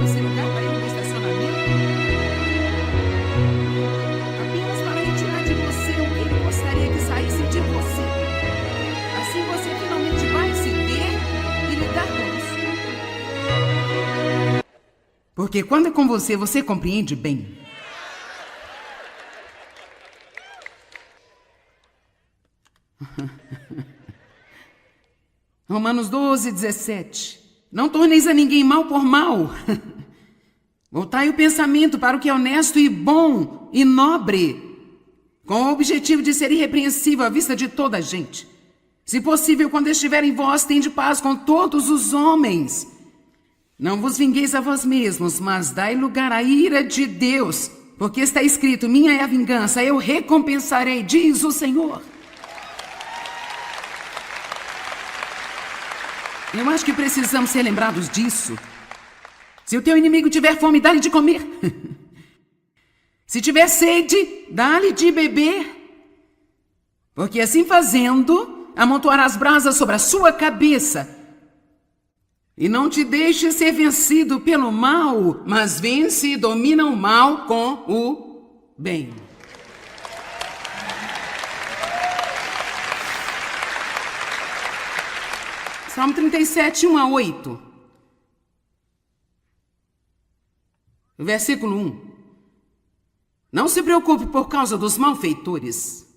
Esse lugar para ir no estacionamento apenas para retirar de você o que ele gostaria que saísse de você. Assim você finalmente vai se ver e lidar com isso. Porque quando é com você, você compreende bem. Romanos 12:17. Não torneis a ninguém mal por mal. Voltai o pensamento para o que é honesto e bom e nobre, com o objetivo de ser irrepreensível à vista de toda a gente. Se possível, quando estiver em vós, tende paz com todos os homens. Não vos vingueis a vós mesmos, mas dai lugar à ira de Deus, porque está escrito, minha é a vingança, eu recompensarei, diz o Senhor. Eu acho que precisamos ser lembrados disso. Se o teu inimigo tiver fome, dá-lhe de comer. Se tiver sede, dá-lhe de beber. Porque assim fazendo, amontoarás brasas sobre a sua cabeça. E não te deixe ser vencido pelo mal, mas vence e domina o mal com o bem. Salmo 37, 1 a 8. Versículo 1. Não se preocupe por causa dos malfeitores.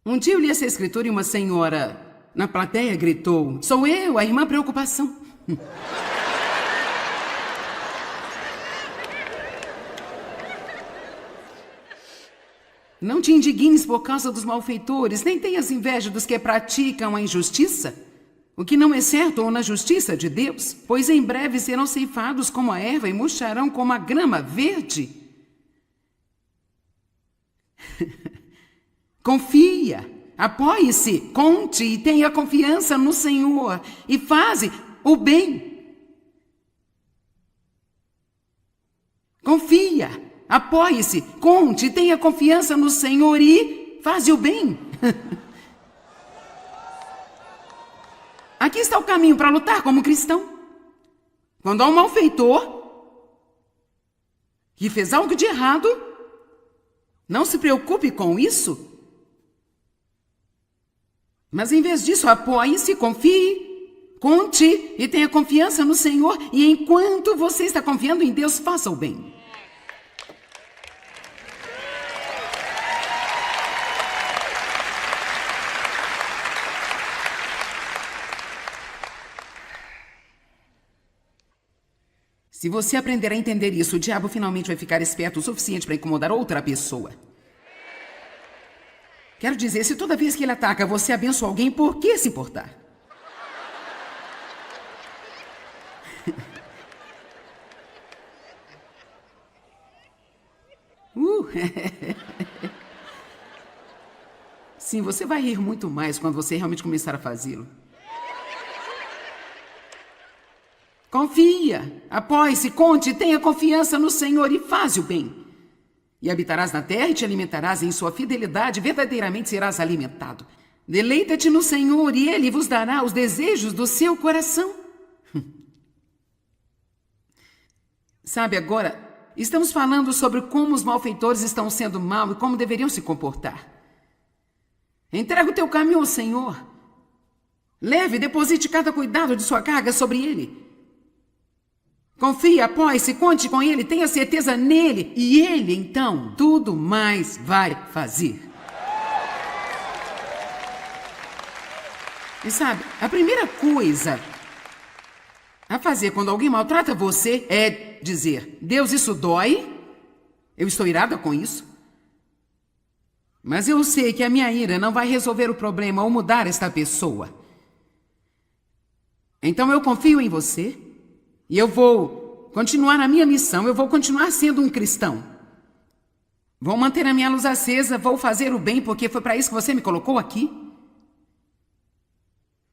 Um dia eu li essa escritura e uma senhora na plateia gritou: sou eu, a irmã preocupação. Não te indignes por causa dos malfeitores, nem tenhas inveja dos que praticam a injustiça, o que não é certo ou na justiça de Deus, pois em breve serão ceifados como a erva e murcharão como a grama verde. Confia, apoie-se, conte e tenha confiança no Senhor e faze o bem. Confia, apoie-se, conte e tenha confiança no Senhor e faze o bem. Aqui está o caminho para lutar como cristão. Quando há um malfeitor que fez algo de errado, não se preocupe com isso. Mas em vez disso, apoie-se, confie, conte e tenha confiança no Senhor. E enquanto você está confiando em Deus, faça o bem. Se você aprender a entender isso, o diabo finalmente vai ficar esperto o suficiente para incomodar outra pessoa. Quero dizer, se toda vez que ele ataca você abençoa alguém, por que se importar? Sim, você vai rir muito mais quando você realmente começar a fazê-lo. Confia, apoie-se, conte, tenha confiança no Senhor e faze o bem. E habitarás na terra e te alimentarás em sua fidelidade, verdadeiramente serás alimentado. Deleita-te no Senhor e Ele vos dará os desejos do seu coração. Sabe, agora, estamos falando sobre como os malfeitores estão sendo mal e como deveriam se comportar. Entrega o teu caminho ao Senhor. Leve e deposite cada cuidado de sua carga sobre Ele. Confie, apoie-se, conte com Ele, tenha certeza nele. E Ele, então, tudo mais vai fazer. E sabe, a primeira coisa a fazer quando alguém maltrata você é dizer: Deus, isso dói, eu estou irada com isso, mas eu sei que a minha ira não vai resolver o problema ou mudar esta pessoa. Então eu confio em você e eu vou continuar a minha missão, eu vou continuar sendo um cristão. Vou manter a minha luz acesa, vou fazer o bem porque foi para isso que você me colocou aqui.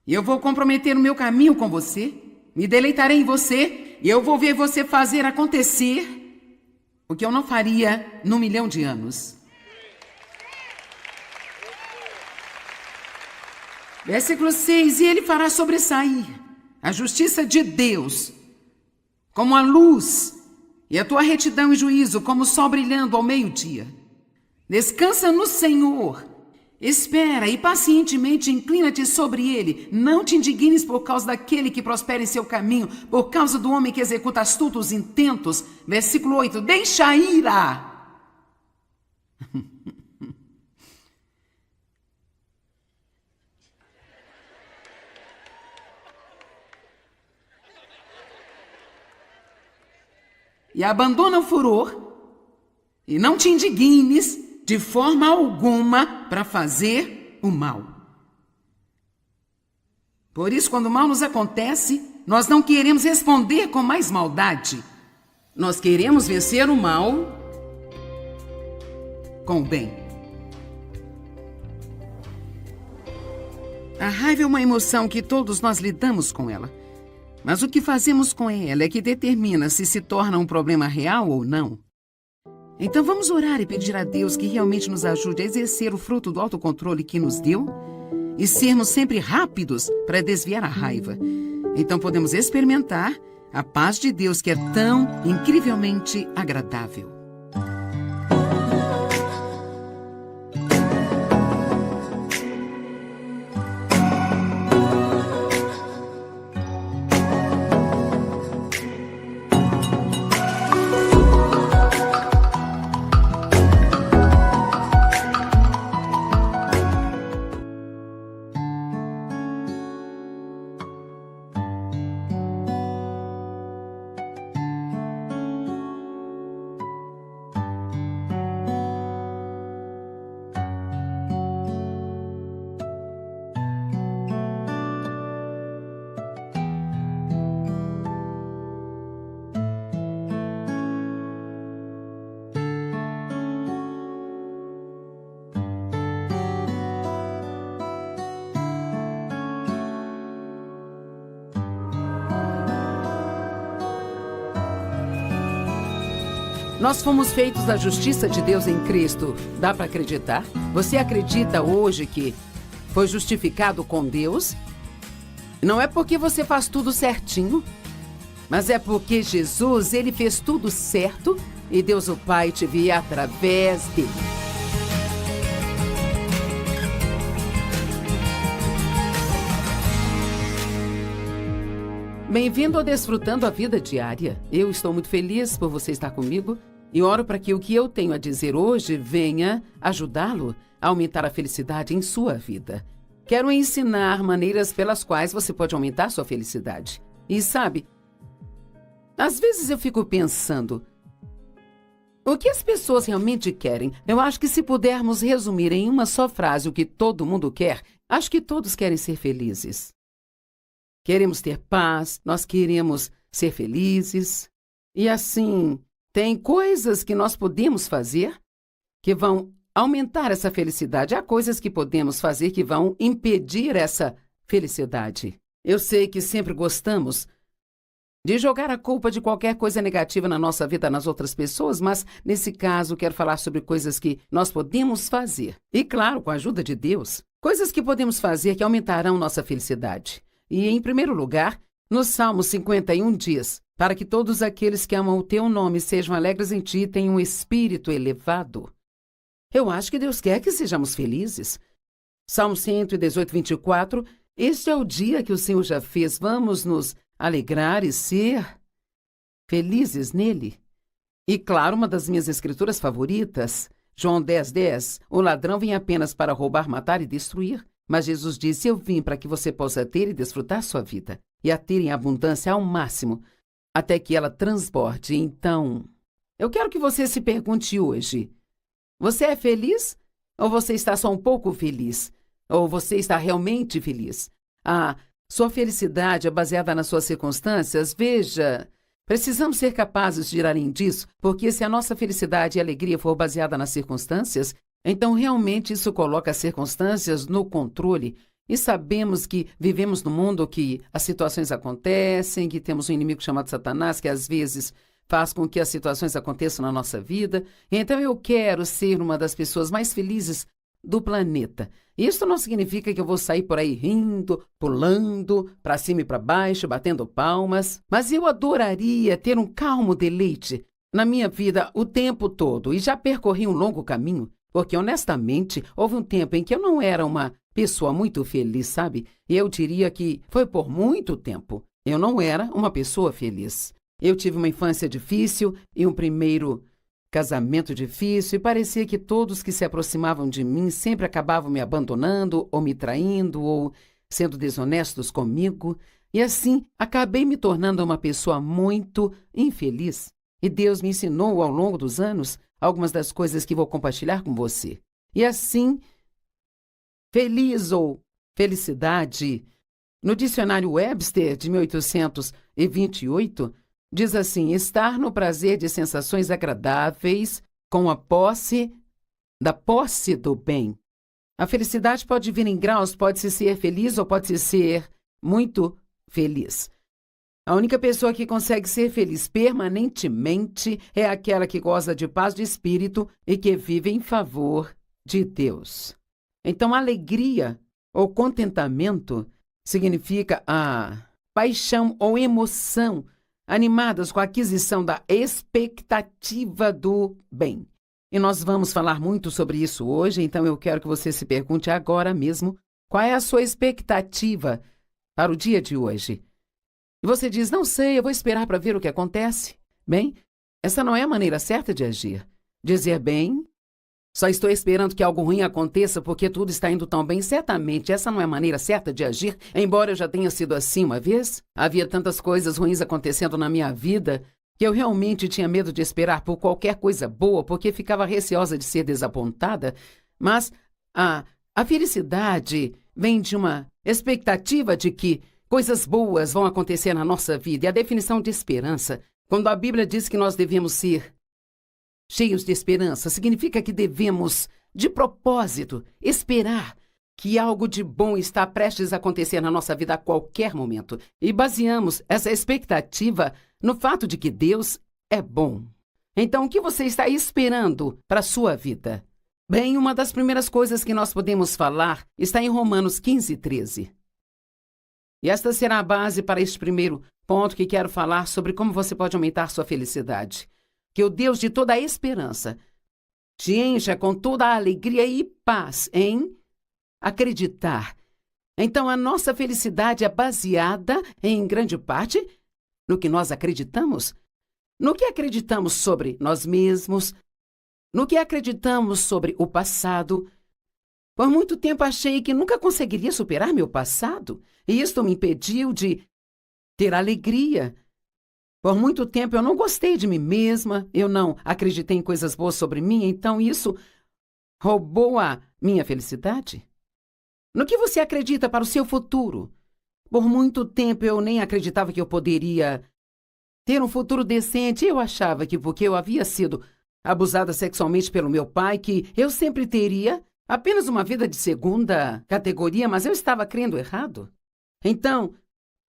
E eu vou comprometer o meu caminho com você, me deleitarei em você e eu vou ver você fazer acontecer o que eu não faria num 1.000.000 de anos. Versículo 6, e ele fará sobressair a justiça de Deus como a luz e a tua retidão e juízo como o sol brilhando ao meio-dia. Descansa no Senhor, espera e pacientemente inclina-te sobre ele. Não te indignes por causa daquele que prospera em seu caminho, por causa do homem que executa astutos intentos. Versículo 8, deixa a ira. E abandona o furor, e não te indignes de forma alguma para fazer o mal. Por isso, quando o mal nos acontece, nós não queremos responder com mais maldade. Nós queremos vencer o mal com o bem. A raiva é uma emoção que todos nós lidamos com ela. Mas o que fazemos com ela é que determina se torna um problema real ou não. Então vamos orar e pedir a Deus que realmente nos ajude a exercer o fruto do autocontrole que nos deu e sermos sempre rápidos para desviar a raiva. Então podemos experimentar a paz de Deus que é tão incrivelmente agradável. Nós fomos feitos da justiça de Deus em Cristo. Dá para acreditar? Você acredita hoje que foi justificado com Deus? Não é porque você faz tudo certinho, mas é porque Jesus, ele fez tudo certo e Deus o Pai te via através dele. Bem-vindo ao Desfrutando a Vida Diária. Eu estou muito feliz por você estar comigo e oro para que o que eu tenho a dizer hoje venha ajudá-lo a aumentar a felicidade em sua vida. Quero ensinar maneiras pelas quais você pode aumentar sua felicidade. E sabe, às vezes eu fico pensando, o que as pessoas realmente querem? Eu acho que se pudermos resumir em uma só frase o que todo mundo quer, acho que todos querem ser felizes. Queremos ter paz, nós queremos ser felizes. E assim, tem coisas que nós podemos fazer que vão aumentar essa felicidade. Há coisas que podemos fazer que vão impedir essa felicidade. Eu sei que sempre gostamos de jogar a culpa de qualquer coisa negativa na nossa vida nas outras pessoas, mas nesse caso quero falar sobre coisas que nós podemos fazer. E claro, com a ajuda de Deus, coisas que podemos fazer que aumentarão nossa felicidade. E, em primeiro lugar, no Salmo 51 diz, para que todos aqueles que amam o teu nome sejam alegres em ti e tenham um espírito elevado. Eu acho que Deus quer que sejamos felizes. Salmo 118, 24, este é o dia que o Senhor já fez, vamos nos alegrar e ser felizes nele. E, claro, uma das minhas escrituras favoritas, João 10, 10, o ladrão vem apenas para roubar, matar e destruir. Mas Jesus disse, eu vim para que você possa ter e desfrutar sua vida, e a ter em abundância ao máximo, até que ela transborde. Então, eu quero que você se pergunte hoje, você é feliz? Ou você está só um pouco feliz? Ou você está realmente feliz? Sua felicidade é baseada nas suas circunstâncias? Veja, precisamos ser capazes de ir além disso, porque se a nossa felicidade e alegria for baseada nas circunstâncias, então, realmente, isso coloca as circunstâncias no controle e sabemos que vivemos num mundo que as situações acontecem, que temos um inimigo chamado Satanás, que às vezes faz com que as situações aconteçam na nossa vida. Então, eu quero ser uma das pessoas mais felizes do planeta. Isso não significa que eu vou sair por aí rindo, pulando, para cima e para baixo, batendo palmas, mas eu adoraria ter um calmo deleite na minha vida o tempo todo e já percorri um longo caminho. Porque, honestamente, houve um tempo em que eu não era uma pessoa muito feliz, sabe? E eu diria que foi por muito tempo. Eu não era uma pessoa feliz. Eu tive uma infância difícil e um primeiro casamento difícil e parecia que todos que se aproximavam de mim sempre acabavam me abandonando ou me traindo ou sendo desonestos comigo. E assim, acabei me tornando uma pessoa muito infeliz. E Deus me ensinou ao longo dos anos algumas das coisas que vou compartilhar com você. E assim, feliz ou felicidade, no dicionário Webster de 1828, diz assim, estar no prazer de sensações agradáveis com a posse do bem. A felicidade pode vir em graus, pode-se ser feliz ou pode-se ser muito feliz. A única pessoa que consegue ser feliz permanentemente é aquela que goza de paz de espírito e que vive em favor de Deus. Então, alegria ou contentamento significa paixão ou emoção, animadas com a aquisição da expectativa do bem. E nós vamos falar muito sobre isso hoje, então eu quero que você se pergunte agora mesmo qual é a sua expectativa para o dia de hoje. E você diz, não sei, eu vou esperar para ver o que acontece. Bem, essa não é a maneira certa de agir. Dizer, bem, só estou esperando que algo ruim aconteça porque tudo está indo tão bem. Certamente, essa não é a maneira certa de agir. Embora eu já tenha sido assim uma vez, havia tantas coisas ruins acontecendo na minha vida que eu realmente tinha medo de esperar por qualquer coisa boa porque ficava receosa de ser desapontada. Mas a felicidade vem de uma expectativa de que coisas boas vão acontecer na nossa vida. E a definição de esperança, quando a Bíblia diz que nós devemos ser cheios de esperança, significa que devemos, de propósito, esperar que algo de bom está prestes a acontecer na nossa vida a qualquer momento. E baseamos essa expectativa no fato de que Deus é bom. Então, o que você está esperando para a sua vida? Bem, uma das primeiras coisas que nós podemos falar está em Romanos 15:13. E esta será a base para este primeiro ponto que quero falar sobre como você pode aumentar sua felicidade. Que o Deus de toda a esperança te encha com toda a alegria e paz em acreditar. Então, a nossa felicidade é baseada, em grande parte, no que nós acreditamos. No que acreditamos sobre nós mesmos, no que acreditamos sobre o passado. Por muito tempo achei que nunca conseguiria superar meu passado, e isto me impediu de ter alegria. Por muito tempo eu não gostei de mim mesma, eu não acreditei em coisas boas sobre mim, então isso roubou a minha felicidade. No que você acredita para o seu futuro? Por muito tempo eu nem acreditava que eu poderia ter um futuro decente. Eu achava que porque eu havia sido abusada sexualmente pelo meu pai, que eu sempre teria apenas uma vida de segunda categoria, mas eu estava crendo errado. Então,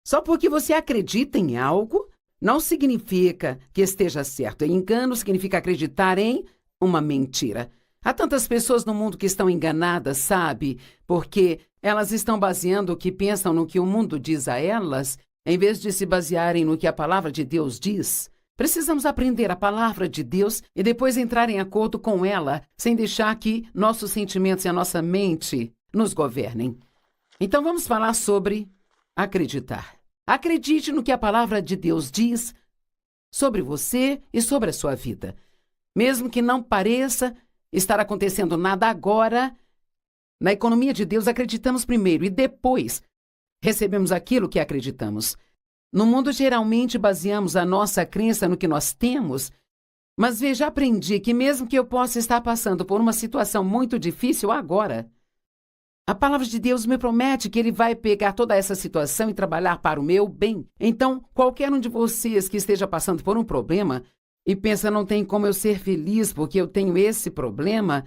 só porque você acredita em algo, não significa que esteja certo. Engano significa acreditar em uma mentira. Há tantas pessoas no mundo que estão enganadas, sabe? Porque elas estão baseando o que pensam no que o mundo diz a elas, em vez de se basearem no que a palavra de Deus diz. Precisamos aprender a palavra de Deus e depois entrar em acordo com ela, sem deixar que nossos sentimentos e a nossa mente nos governem. Então vamos falar sobre acreditar. Acredite no que a palavra de Deus diz sobre você e sobre a sua vida. Mesmo que não pareça estar acontecendo nada agora, na economia de Deus acreditamos primeiro e depois recebemos aquilo que acreditamos. No mundo, geralmente, baseamos a nossa crença no que nós temos, mas veja, aprendi que mesmo que eu possa estar passando por uma situação muito difícil agora, a palavra de Deus me promete que Ele vai pegar toda essa situação e trabalhar para o meu bem. Então, qualquer um de vocês que esteja passando por um problema e pensa, não tem como eu ser feliz porque eu tenho esse problema,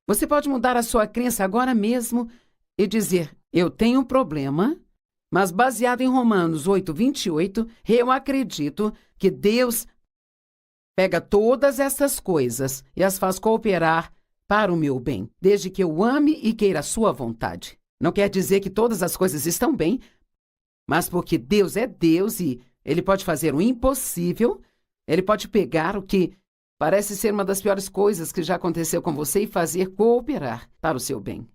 você pode mudar a sua crença agora mesmo e dizer, eu tenho um problema, mas baseado em Romanos 8:28, eu acredito que Deus pega todas essas coisas e as faz cooperar para o meu bem, desde que eu ame e queira a sua vontade. Não quer dizer que todas as coisas estão bem, mas porque Deus é Deus e Ele pode fazer o impossível, Ele pode pegar o que parece ser uma das piores coisas que já aconteceu com você e fazer cooperar para o seu bem.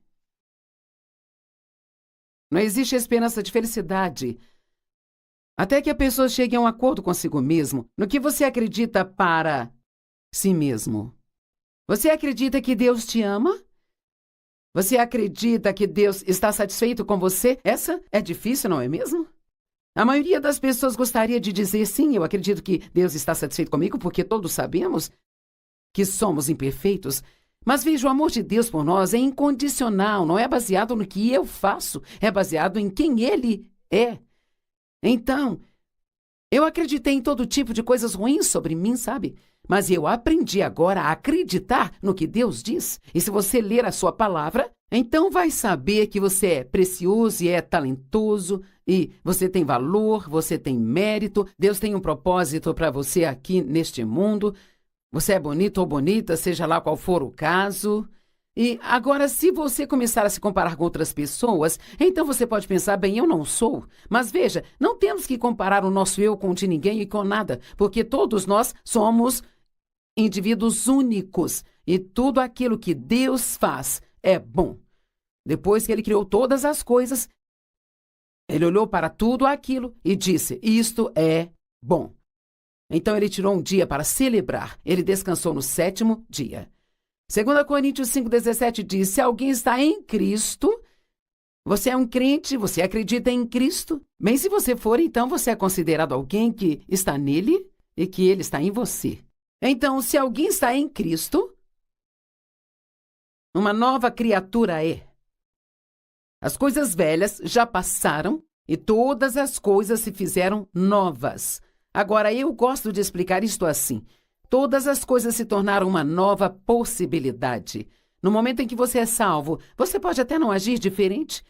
Não existe esperança de felicidade até que a pessoa chegue a um acordo consigo mesmo no que você acredita para si mesmo. Você acredita que Deus te ama? Você acredita que Deus está satisfeito com você? Essa é difícil, não é mesmo? A maioria das pessoas gostaria de dizer, sim, eu acredito que Deus está satisfeito comigo, porque todos sabemos que somos imperfeitos. Mas veja, o amor de Deus por nós é incondicional, não é baseado no que eu faço, é baseado em quem Ele é. Então, eu acreditei em todo tipo de coisas ruins sobre mim, sabe? Mas eu aprendi agora a acreditar no que Deus diz. E se você ler a sua palavra, então vai saber que você é precioso e é talentoso, e você tem valor, você tem mérito, Deus tem um propósito para você aqui neste mundo. Você é bonito ou bonita, seja lá qual for o caso. E agora, se você começar a se comparar com outras pessoas, então você pode pensar, bem, eu não sou. Mas veja, não temos que comparar o nosso eu com o de ninguém e com nada, porque todos nós somos indivíduos únicos e tudo aquilo que Deus faz é bom. Depois que Ele criou todas as coisas, Ele olhou para tudo aquilo e disse, isto é bom. Então Ele tirou um dia para celebrar. Ele descansou no 7º dia. 2 Coríntios 5,17 diz, se alguém está em Cristo, você é um crente, você acredita em Cristo? Bem, se você for, então você é considerado alguém que está nele e que ele está em você. Então, se alguém está em Cristo, uma nova criatura é. As coisas velhas já passaram e todas as coisas se fizeram novas. Agora, eu gosto de explicar isto assim. Todas as coisas se tornaram uma nova possibilidade. No momento em que você é salvo, você pode até não agir diferente.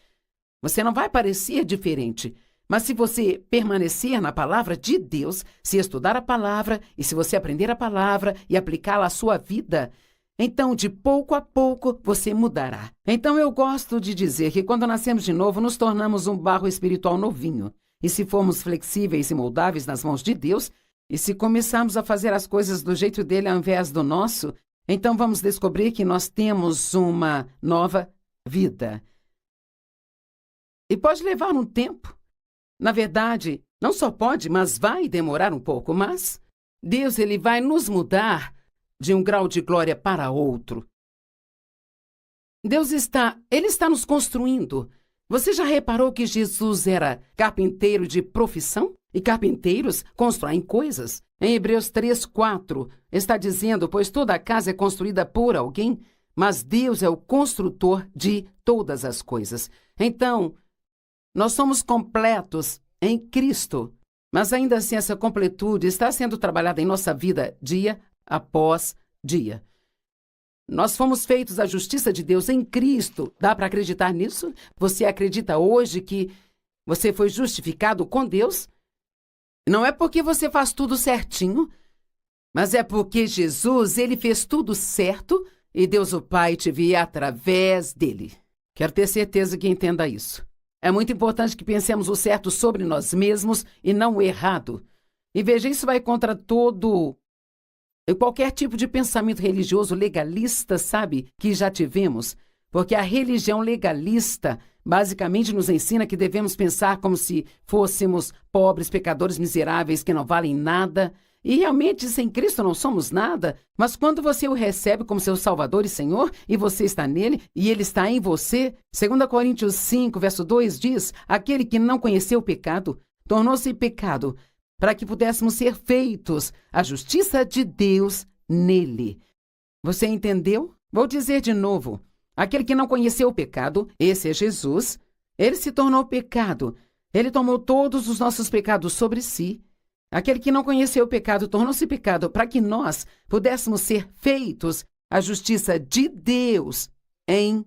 Você não vai parecer diferente. Mas se você permanecer na palavra de Deus, se estudar a palavra e se você aprender a palavra e aplicá-la à sua vida, então de pouco a pouco você mudará. Então eu gosto de dizer que quando nascemos de novo, nos tornamos um barro espiritual novinho. E se formos flexíveis e moldáveis nas mãos de Deus, e se começarmos a fazer as coisas do jeito dele ao invés do nosso, então vamos descobrir que nós temos uma nova vida. E pode levar um tempo. Na verdade, não só pode, mas vai demorar um pouco. Mas Deus, Ele vai nos mudar de um grau de glória para outro. Ele está nos construindo. Você já reparou que Jesus era carpinteiro de profissão? E carpinteiros constroem coisas. Em Hebreus 3:4 está dizendo, pois toda a casa é construída por alguém, mas Deus é o construtor de todas as coisas. Então, nós somos completos em Cristo, mas ainda assim essa completude está sendo trabalhada em nossa vida dia após dia. Nós fomos feitos à justiça de Deus em Cristo. Dá para acreditar nisso? Você acredita hoje que você foi justificado com Deus? Não é porque você faz tudo certinho, mas é porque Jesus, Ele fez tudo certo e Deus o Pai te via através dele. Quero ter certeza que entenda isso. É muito importante que pensemos o certo sobre nós mesmos e não o errado. E veja, isso vai contra todo e qualquer tipo de pensamento religioso legalista, sabe, que já tivemos. Porque a religião legalista basicamente nos ensina que devemos pensar como se fôssemos pobres, pecadores miseráveis que não valem nada. E realmente, sem Cristo não somos nada. Mas quando você o recebe como seu Salvador e Senhor, e você está nele, e ele está em você, 2 Coríntios 5, verso 2 diz, aquele que não conheceu o pecado, tornou-se pecado, para que pudéssemos ser feitos a justiça de Deus nele. Você entendeu? Vou dizer de novo. Aquele que não conheceu o pecado, esse é Jesus, ele se tornou pecado. Ele tomou todos os nossos pecados sobre si. Aquele que não conheceu o pecado tornou-se pecado para que nós pudéssemos ser feitos a justiça de Deus em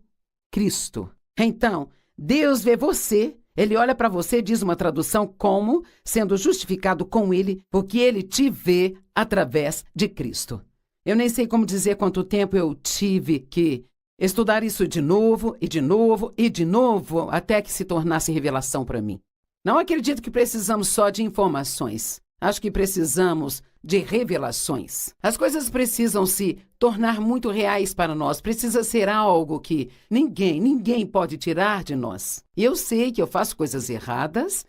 Cristo. Então, Deus vê você, Ele olha para você, diz uma tradução, como sendo justificado com Ele, porque Ele te vê através de Cristo. Eu nem sei como dizer quanto tempo eu tive que estudar isso de novo, e de novo, e de novo, até que se tornasse revelação para mim. Não acredito que precisamos só de informações. Acho que precisamos de revelações. As coisas precisam se tornar muito reais para nós. Precisa ser algo que ninguém pode tirar de nós. E eu sei que eu faço coisas erradas.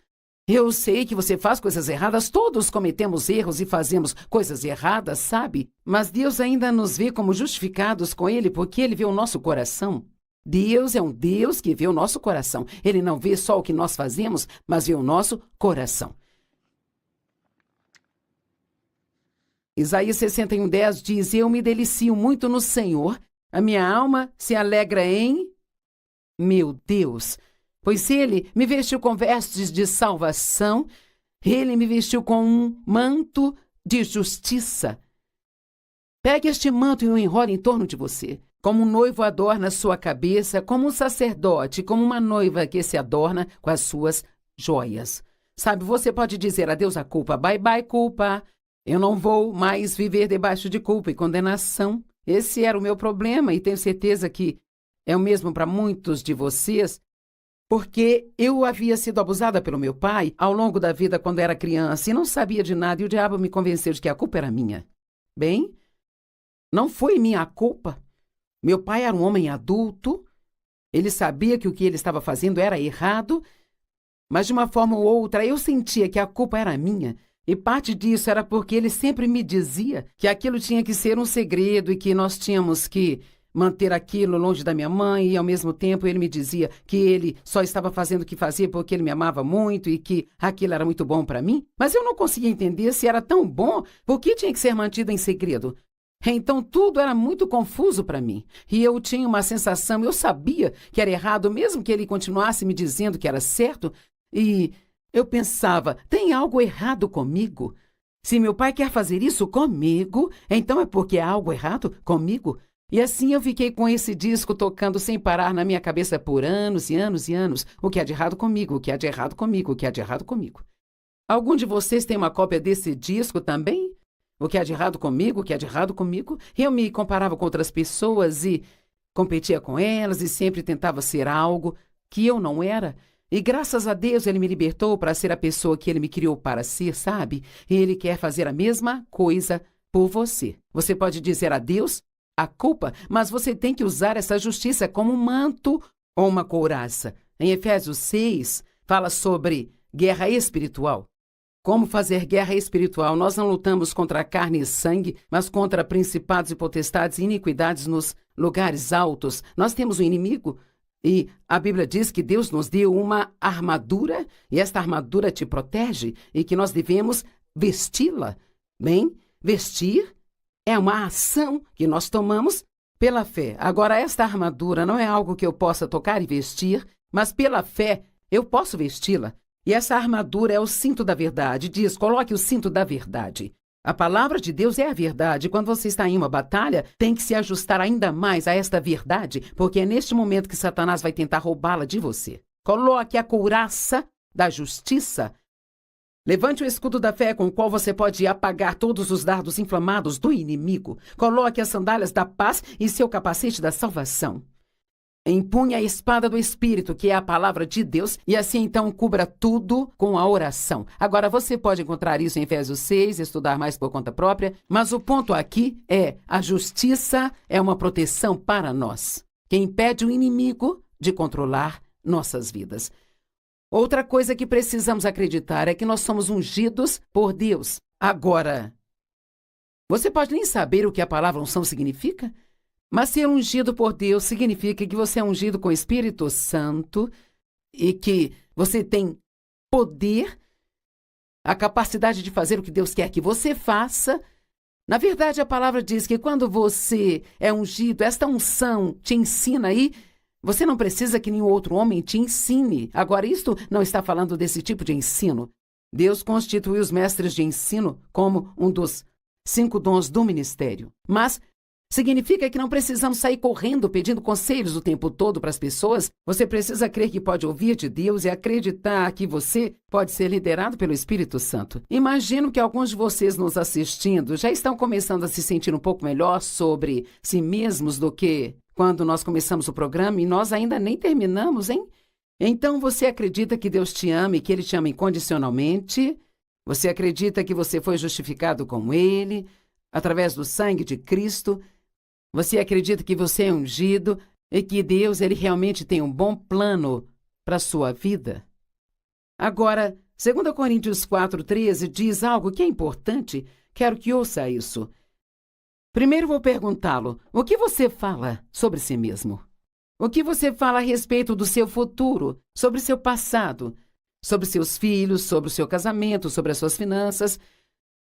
Eu sei que você faz coisas erradas. Todos cometemos erros e fazemos coisas erradas, sabe? Mas Deus ainda nos vê como justificados com Ele porque Ele vê o nosso coração. Deus é um Deus que vê o nosso coração. Ele não vê só o que nós fazemos, mas vê o nosso coração. Isaías 61:10 diz, eu me delicio muito no Senhor, a minha alma se alegra em meu Deus, pois Ele me vestiu com vestes de salvação, Ele me vestiu com um manto de justiça. Pegue este manto e o enrole em torno de você, como um noivo adorna sua cabeça, como um sacerdote, como uma noiva que se adorna com as suas joias. Sabe, você pode dizer adeus à culpa, bye bye culpa. Eu não vou mais viver debaixo de culpa e condenação. Esse era o meu problema e tenho certeza que é o mesmo para muitos de vocês, porque eu havia sido abusada pelo meu pai ao longo da vida quando era criança e não sabia de nada e o diabo me convenceu de que a culpa era minha. Bem, não foi minha culpa. Meu pai era um homem adulto, ele sabia que o que ele estava fazendo era errado, mas de uma forma ou outra eu sentia que a culpa era minha. E parte disso era porque ele sempre me dizia que aquilo tinha que ser um segredo e que nós tínhamos que manter aquilo longe da minha mãe, e ao mesmo tempo ele me dizia que ele só estava fazendo o que fazia porque ele me amava muito e que aquilo era muito bom para mim. Mas eu não conseguia entender se era tão bom, por que tinha que ser mantido em segredo. Então tudo era muito confuso para mim. E eu tinha uma sensação, eu sabia que era errado, mesmo que ele continuasse me dizendo que era certo, e eu pensava, tem algo errado comigo? Se meu pai quer fazer isso comigo, então é porque há algo errado comigo? E assim eu fiquei com esse disco tocando sem parar na minha cabeça por anos e anos e anos. O que há de errado comigo? O que há de errado comigo? O que há de errado comigo? Algum de vocês tem uma cópia desse disco também? O que há de errado comigo? O que há de errado comigo? Eu me comparava com outras pessoas e competia com elas e sempre tentava ser algo que eu não era. E graças a Deus ele me libertou para ser a pessoa que ele me criou para ser, sabe? E ele quer fazer a mesma coisa por você. Você pode dizer a Deus a culpa, mas você tem que usar essa justiça como um manto ou uma couraça. Em Efésios 6, fala sobre guerra espiritual. Como fazer guerra espiritual? Nós não lutamos contra carne e sangue, mas contra principados e potestades e iniquidades nos lugares altos. Nós temos um inimigo e a Bíblia diz que Deus nos deu uma armadura e esta armadura te protege e que nós devemos vesti-la. Bem, vestir é uma ação que nós tomamos pela fé. Agora, esta armadura não é algo que eu possa tocar e vestir, mas pela fé eu posso vesti-la. E essa armadura é o cinto da verdade. Diz, coloque o cinto da verdade. A palavra de Deus é a verdade. Quando você está em uma batalha, tem que se ajustar ainda mais a esta verdade, porque é neste momento que Satanás vai tentar roubá-la de você. Coloque a couraça da justiça. Levante o escudo da fé com o qual você pode apagar todos os dardos inflamados do inimigo. Coloque as sandálias da paz e seu capacete da salvação. Empunhe a espada do Espírito, que é a palavra de Deus, e assim então cubra tudo com a oração. Agora você pode encontrar isso em Efésios 6, estudar mais por conta própria, mas o ponto aqui é a justiça é uma proteção para nós, que impede o inimigo de controlar nossas vidas. Outra coisa que precisamos acreditar é que nós somos ungidos por Deus. Agora, você pode nem saber o que a palavra unção significa, mas ser ungido por Deus significa que você é ungido com o Espírito Santo e que você tem poder, a capacidade de fazer o que Deus quer que você faça. Na verdade, a palavra diz que quando você é ungido, esta unção te ensina aí. Você não precisa que nenhum outro homem te ensine. Agora, isto não está falando desse tipo de ensino. Deus constituiu os mestres de ensino como um dos 5 dons do ministério. Mas significa que não precisamos sair correndo pedindo conselhos o tempo todo para as pessoas. Você precisa crer que pode ouvir de Deus e acreditar que você pode ser liderado pelo Espírito Santo. Imagino que alguns de vocês nos assistindo já estão começando a se sentir um pouco melhor sobre si mesmos do que quando nós começamos o programa e nós ainda nem terminamos, hein? Então você acredita que Deus te ama e que Ele te ama incondicionalmente? Você acredita que você foi justificado com Ele, através do sangue de Cristo? Você acredita que você é ungido e que Deus ele realmente tem um bom plano para a sua vida? Agora, 2 Coríntios 4:13 diz algo que é importante. Quero que ouça isso. Primeiro vou perguntá-lo, o que você fala sobre si mesmo? O que você fala a respeito do seu futuro, sobre seu passado, sobre seus filhos, sobre o seu casamento, sobre as suas finanças?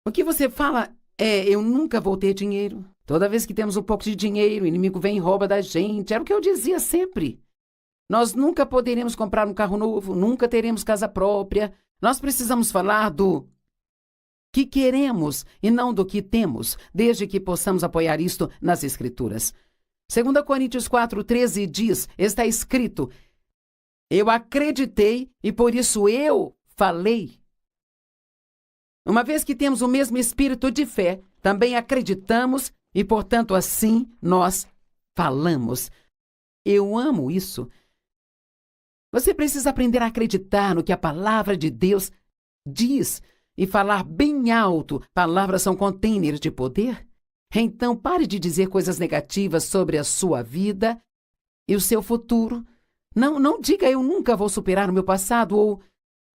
O que você fala eu nunca vou ter dinheiro. Toda vez que temos um pouco de dinheiro, o inimigo vem e rouba da gente. Era o que eu dizia sempre. Nós nunca poderemos comprar um carro novo, nunca teremos casa própria. Nós precisamos falar do que queremos e não do que temos, desde que possamos apoiar isto nas Escrituras. 2 Coríntios 4:13 diz, está escrito, eu acreditei e por isso eu falei. Uma vez que temos o mesmo espírito de fé, também acreditamos E, portanto, assim nós falamos. Eu amo isso. Você precisa aprender a acreditar no que a palavra de Deus diz e falar bem alto. Palavras são containers de poder. Então, pare de dizer coisas negativas sobre a sua vida e o seu futuro. Não diga eu nunca vou superar o meu passado ou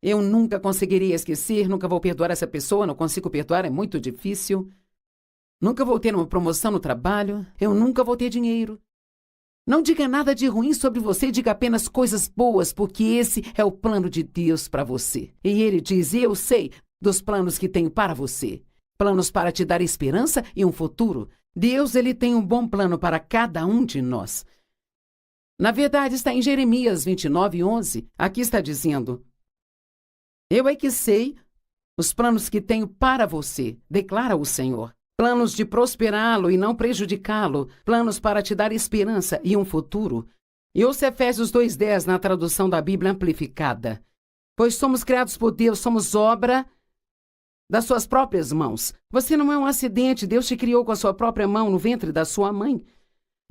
eu nunca conseguirei esquecer, nunca vou perdoar essa pessoa, não consigo perdoar, é muito difícil. Nunca vou ter uma promoção no trabalho, eu nunca vou ter dinheiro. Não diga nada de ruim sobre você, diga apenas coisas boas, porque esse é o plano de Deus para você. E ele diz, eu sei dos planos que tenho para você. Planos para te dar esperança e um futuro. Deus, ele tem um bom plano para cada um de nós. Na verdade, está em Jeremias 29:11. Aqui está dizendo, eu é que sei os planos que tenho para você, declara o Senhor. Planos de prosperá-lo e não prejudicá-lo, planos para te dar esperança e um futuro. E ouça Efésios 2:10 na tradução da Bíblia Amplificada. Pois somos criados por Deus, somos obra das suas próprias mãos. Você não é um acidente, Deus te criou com a sua própria mão no ventre da sua mãe.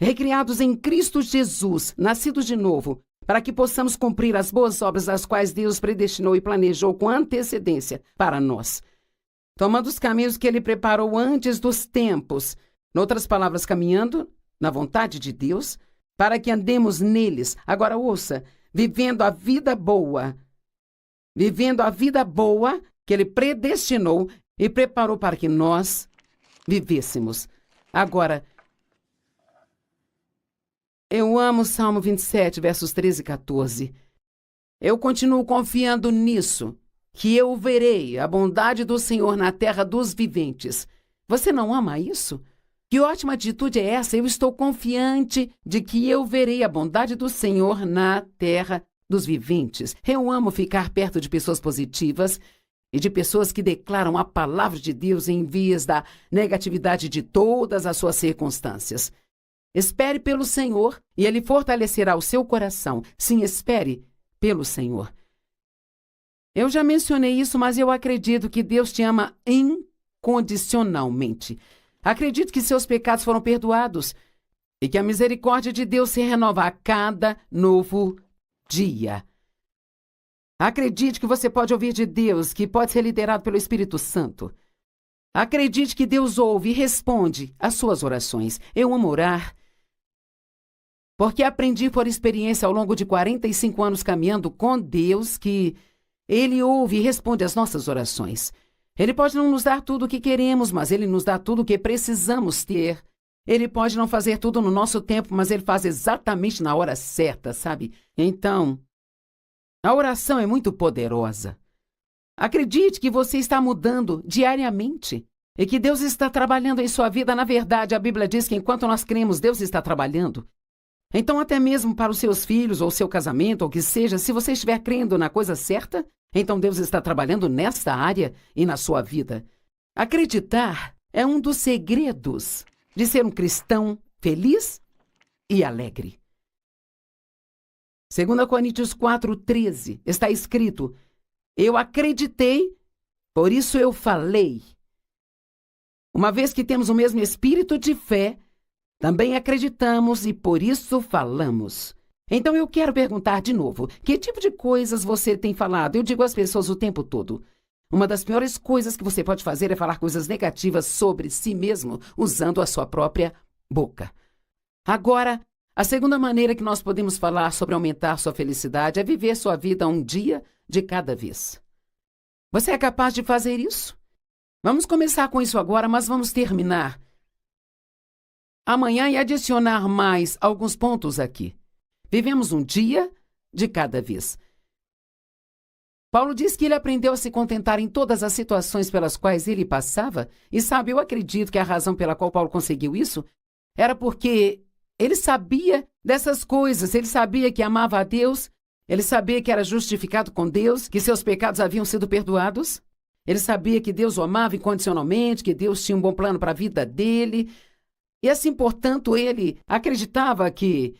Recriados em Cristo Jesus, nascidos de novo, para que possamos cumprir as boas obras das quais Deus predestinou e planejou com antecedência para nós. Tomando os caminhos que ele preparou antes dos tempos. Noutras palavras, caminhando na vontade de Deus, para que andemos neles. Agora ouça, vivendo a vida boa. Vivendo a vida boa que ele predestinou e preparou para que nós vivêssemos. Agora, eu amo Salmo 27, versos 13 e 14. Eu continuo confiando nisso, que eu verei a bondade do Senhor na terra dos viventes. Você não ama isso? Que ótima atitude é essa? Eu estou confiante de que eu verei a bondade do Senhor na terra dos viventes. Eu amo ficar perto de pessoas positivas e de pessoas que declaram a palavra de Deus em vias da negatividade de todas as suas circunstâncias. Espere pelo Senhor e Ele fortalecerá o seu coração. Sim, espere pelo Senhor. Eu já mencionei isso, mas eu acredito que Deus te ama incondicionalmente. Acredito que seus pecados foram perdoados e que a misericórdia de Deus se renova a cada novo dia. Acredite que você pode ouvir de Deus, que pode ser liderado pelo Espírito Santo. Acredite que Deus ouve e responde às suas orações. Eu amo orar, porque aprendi por experiência ao longo de 45 anos caminhando com Deus que Ele ouve e responde às nossas orações. Ele pode não nos dar tudo o que queremos, mas Ele nos dá tudo o que precisamos ter. Ele pode não fazer tudo no nosso tempo, mas Ele faz exatamente na hora certa, sabe? Então, a oração é muito poderosa. Acredite que você está mudando diariamente e que Deus está trabalhando em sua vida. Na verdade, a Bíblia diz que enquanto nós cremos, Deus está trabalhando. Então, até mesmo para os seus filhos, ou seu casamento, ou o que seja, se você estiver crendo na coisa certa, então Deus está trabalhando nessa área e na sua vida. Acreditar é um dos segredos de ser um cristão feliz e alegre. 2 Coríntios 4:13 está escrito, eu acreditei, por isso eu falei. Uma vez que temos o mesmo espírito de fé, também acreditamos e por isso falamos. Então eu quero perguntar de novo, que tipo de coisas você tem falado? Eu digo às pessoas o tempo todo. Uma das piores coisas que você pode fazer é falar coisas negativas sobre si mesmo, usando a sua própria boca. Agora, a segunda maneira que nós podemos falar sobre aumentar sua felicidade é viver sua vida um dia de cada vez. Você é capaz de fazer isso? Vamos começar com isso agora, mas vamos terminar amanhã e adicionar mais alguns pontos aqui. Vivemos um dia de cada vez. Paulo diz que ele aprendeu a se contentar em todas as situações pelas quais ele passava, e sabe, eu acredito que a razão pela qual Paulo conseguiu isso era porque ele sabia dessas coisas, ele sabia que amava a Deus, ele sabia que era justificado com Deus, que seus pecados haviam sido perdoados, ele sabia que Deus o amava incondicionalmente, que Deus tinha um bom plano para a vida dele. E assim, portanto, ele acreditava que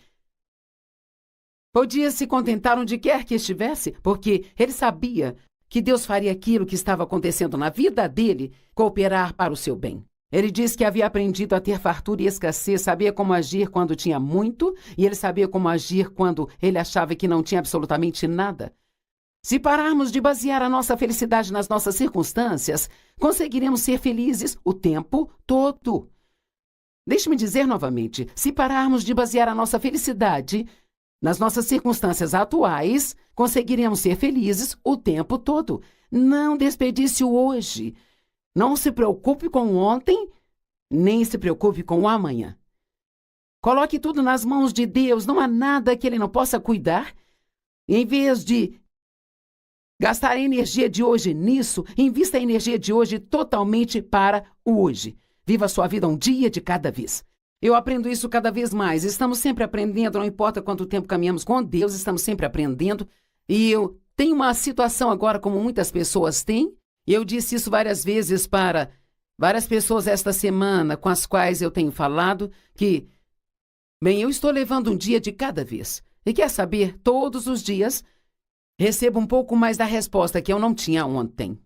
podia se contentar onde quer que estivesse, porque ele sabia que Deus faria aquilo que estava acontecendo na vida dele cooperar para o seu bem. Ele disse que havia aprendido a ter fartura e escassez, sabia como agir quando tinha muito, e ele sabia como agir quando ele achava que não tinha absolutamente nada. Se pararmos de basear a nossa felicidade nas nossas circunstâncias, conseguiremos ser felizes o tempo todo. Deixe-me dizer novamente, se pararmos de basear a nossa felicidade nas nossas circunstâncias atuais, conseguiremos ser felizes o tempo todo. Não desperdice o hoje. Não se preocupe com o ontem, nem se preocupe com o amanhã. Coloque tudo nas mãos de Deus, não há nada que Ele não possa cuidar. Em vez de gastar a energia de hoje nisso, invista a energia de hoje totalmente para o hoje. Viva a sua vida um dia de cada vez. Eu aprendo isso cada vez mais. Estamos sempre aprendendo, não importa quanto tempo caminhamos com Deus, estamos sempre aprendendo. E eu tenho uma situação agora, como muitas pessoas têm. Eu disse isso várias vezes para várias pessoas esta semana com as quais eu tenho falado, que, bem, eu estou levando um dia de cada vez. E quer saber, todos os dias, recebo um pouco mais da resposta que eu não tinha ontem.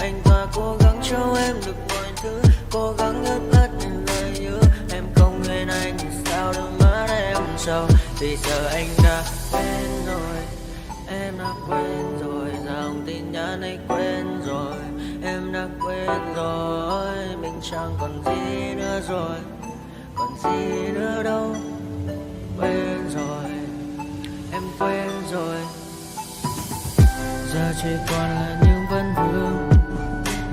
Anh ta cố gắng cho em được mọi thứ, cố gắng ướt át những lời nhớ. Em không quên anh sao đôi mắt em sầu. Vì giờ anh đã quên rồi, em đã quên rồi. Dòng tin nhắn anh quên rồi, em đã quên rồi. Mình chẳng còn gì nữa rồi, còn gì nữa đâu. Quên rồi, em quên rồi. Giờ chỉ còn là những vấn vương.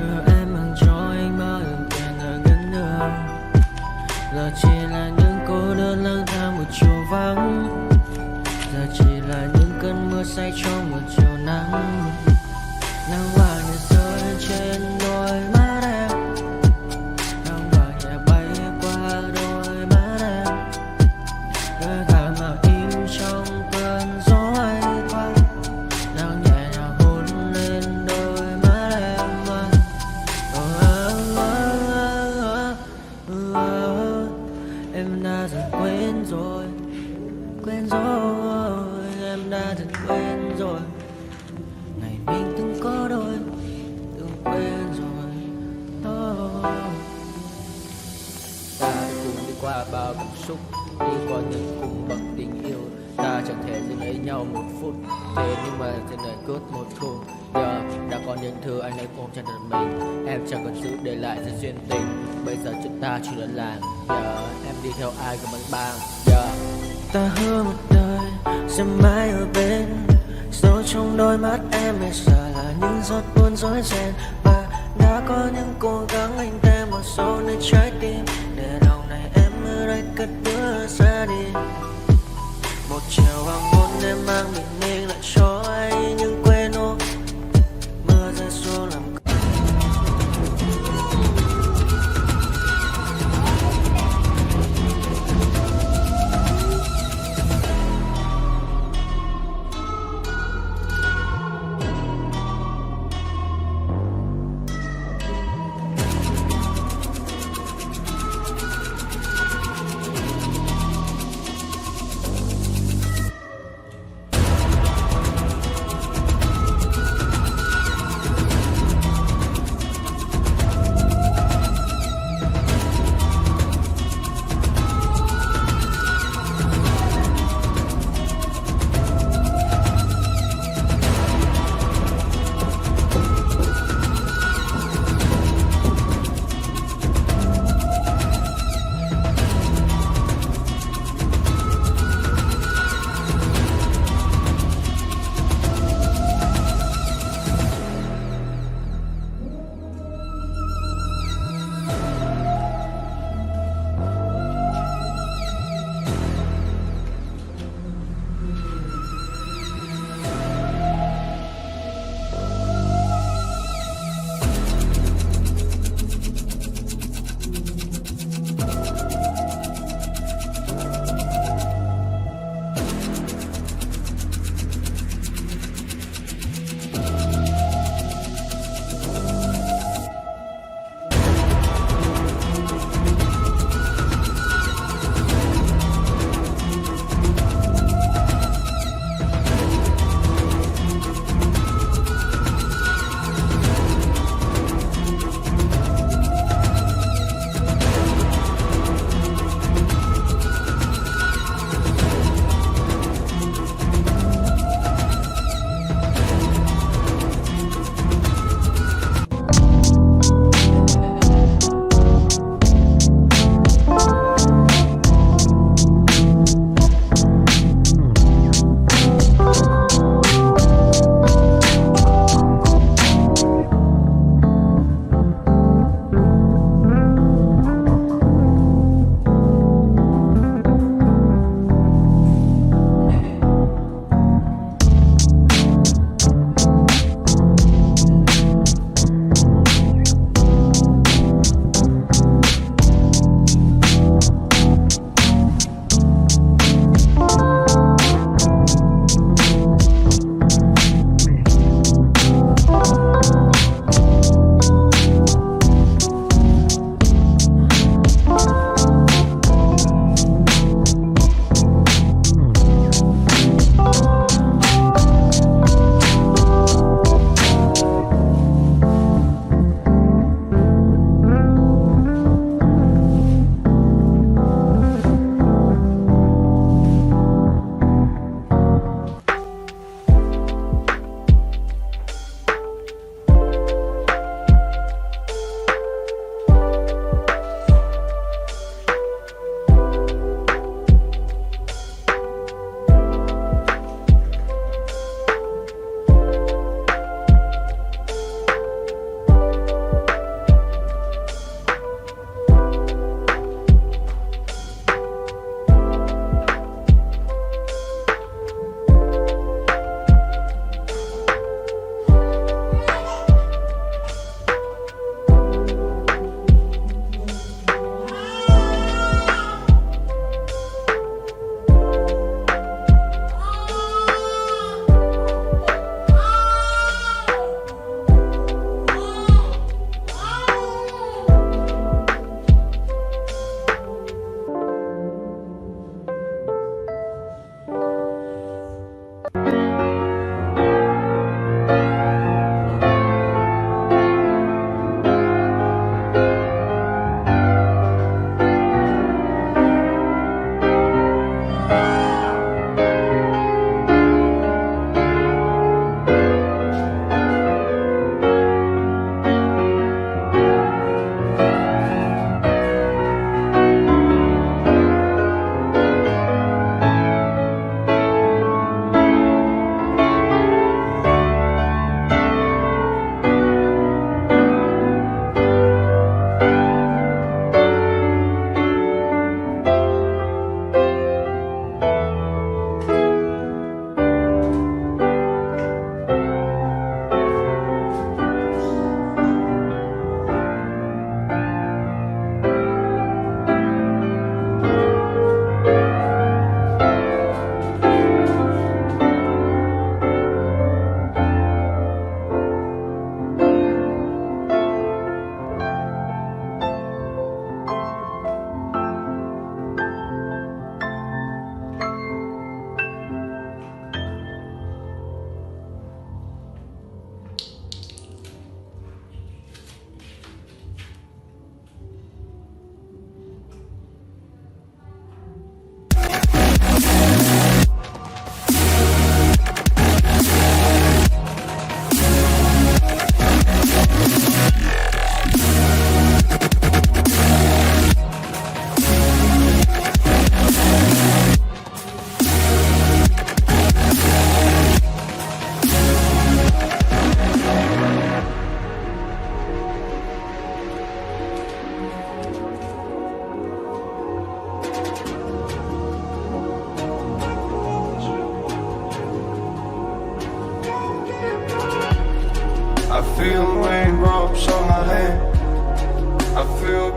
Đưa em mang cho anh bao ước tiền ở ngân đường. Giờ chỉ là những cô đơn lang thang một chiều vắng. Giờ chỉ là những cơn mưa say trong một chiều nắng. nắng vàng nhẹ rơi trên đôi mắt em, nắng vàng nhẹ bay qua đôi mắt em, đôi ta mà im trong cơn gió ấy qua, nắng nhẹ nhàng hôn lên đôi mắt em. Em đã dần quên rồi, quên rồi, em đã dần quên rồi ngày mình từng có đôi, từng quên rồi. Ta đã cùng đi qua bao cảm xúc, đi qua những cung bậc tình yêu. Ta chẳng thể dừng lấy nhau một phút, thế nhưng mà trên đời cướp một thu. Giờ đã có những thứ anh ấy ôm trong đời mình, em chẳng cần giữ để lại sự duyên tình. Bây giờ chúng ta chỉ là làng, giờ em đi theo ai cũng bằng bang. Giờ ta hứa một đời sẽ mãi ở bên, dấu trong đôi mắt em bây giờ là những giọt buồn rối ren. Và đã có những cố gắng anh thêm một số nơi trái tim, để đầu này em ở đây cất bước ra đi. Một chiều hoàng hôn em mang bình minh lại cho anh những quên ô, mưa rơi xuống làm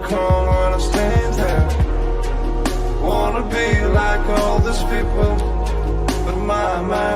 come when I stand there. Wanna be like all these people, but my mind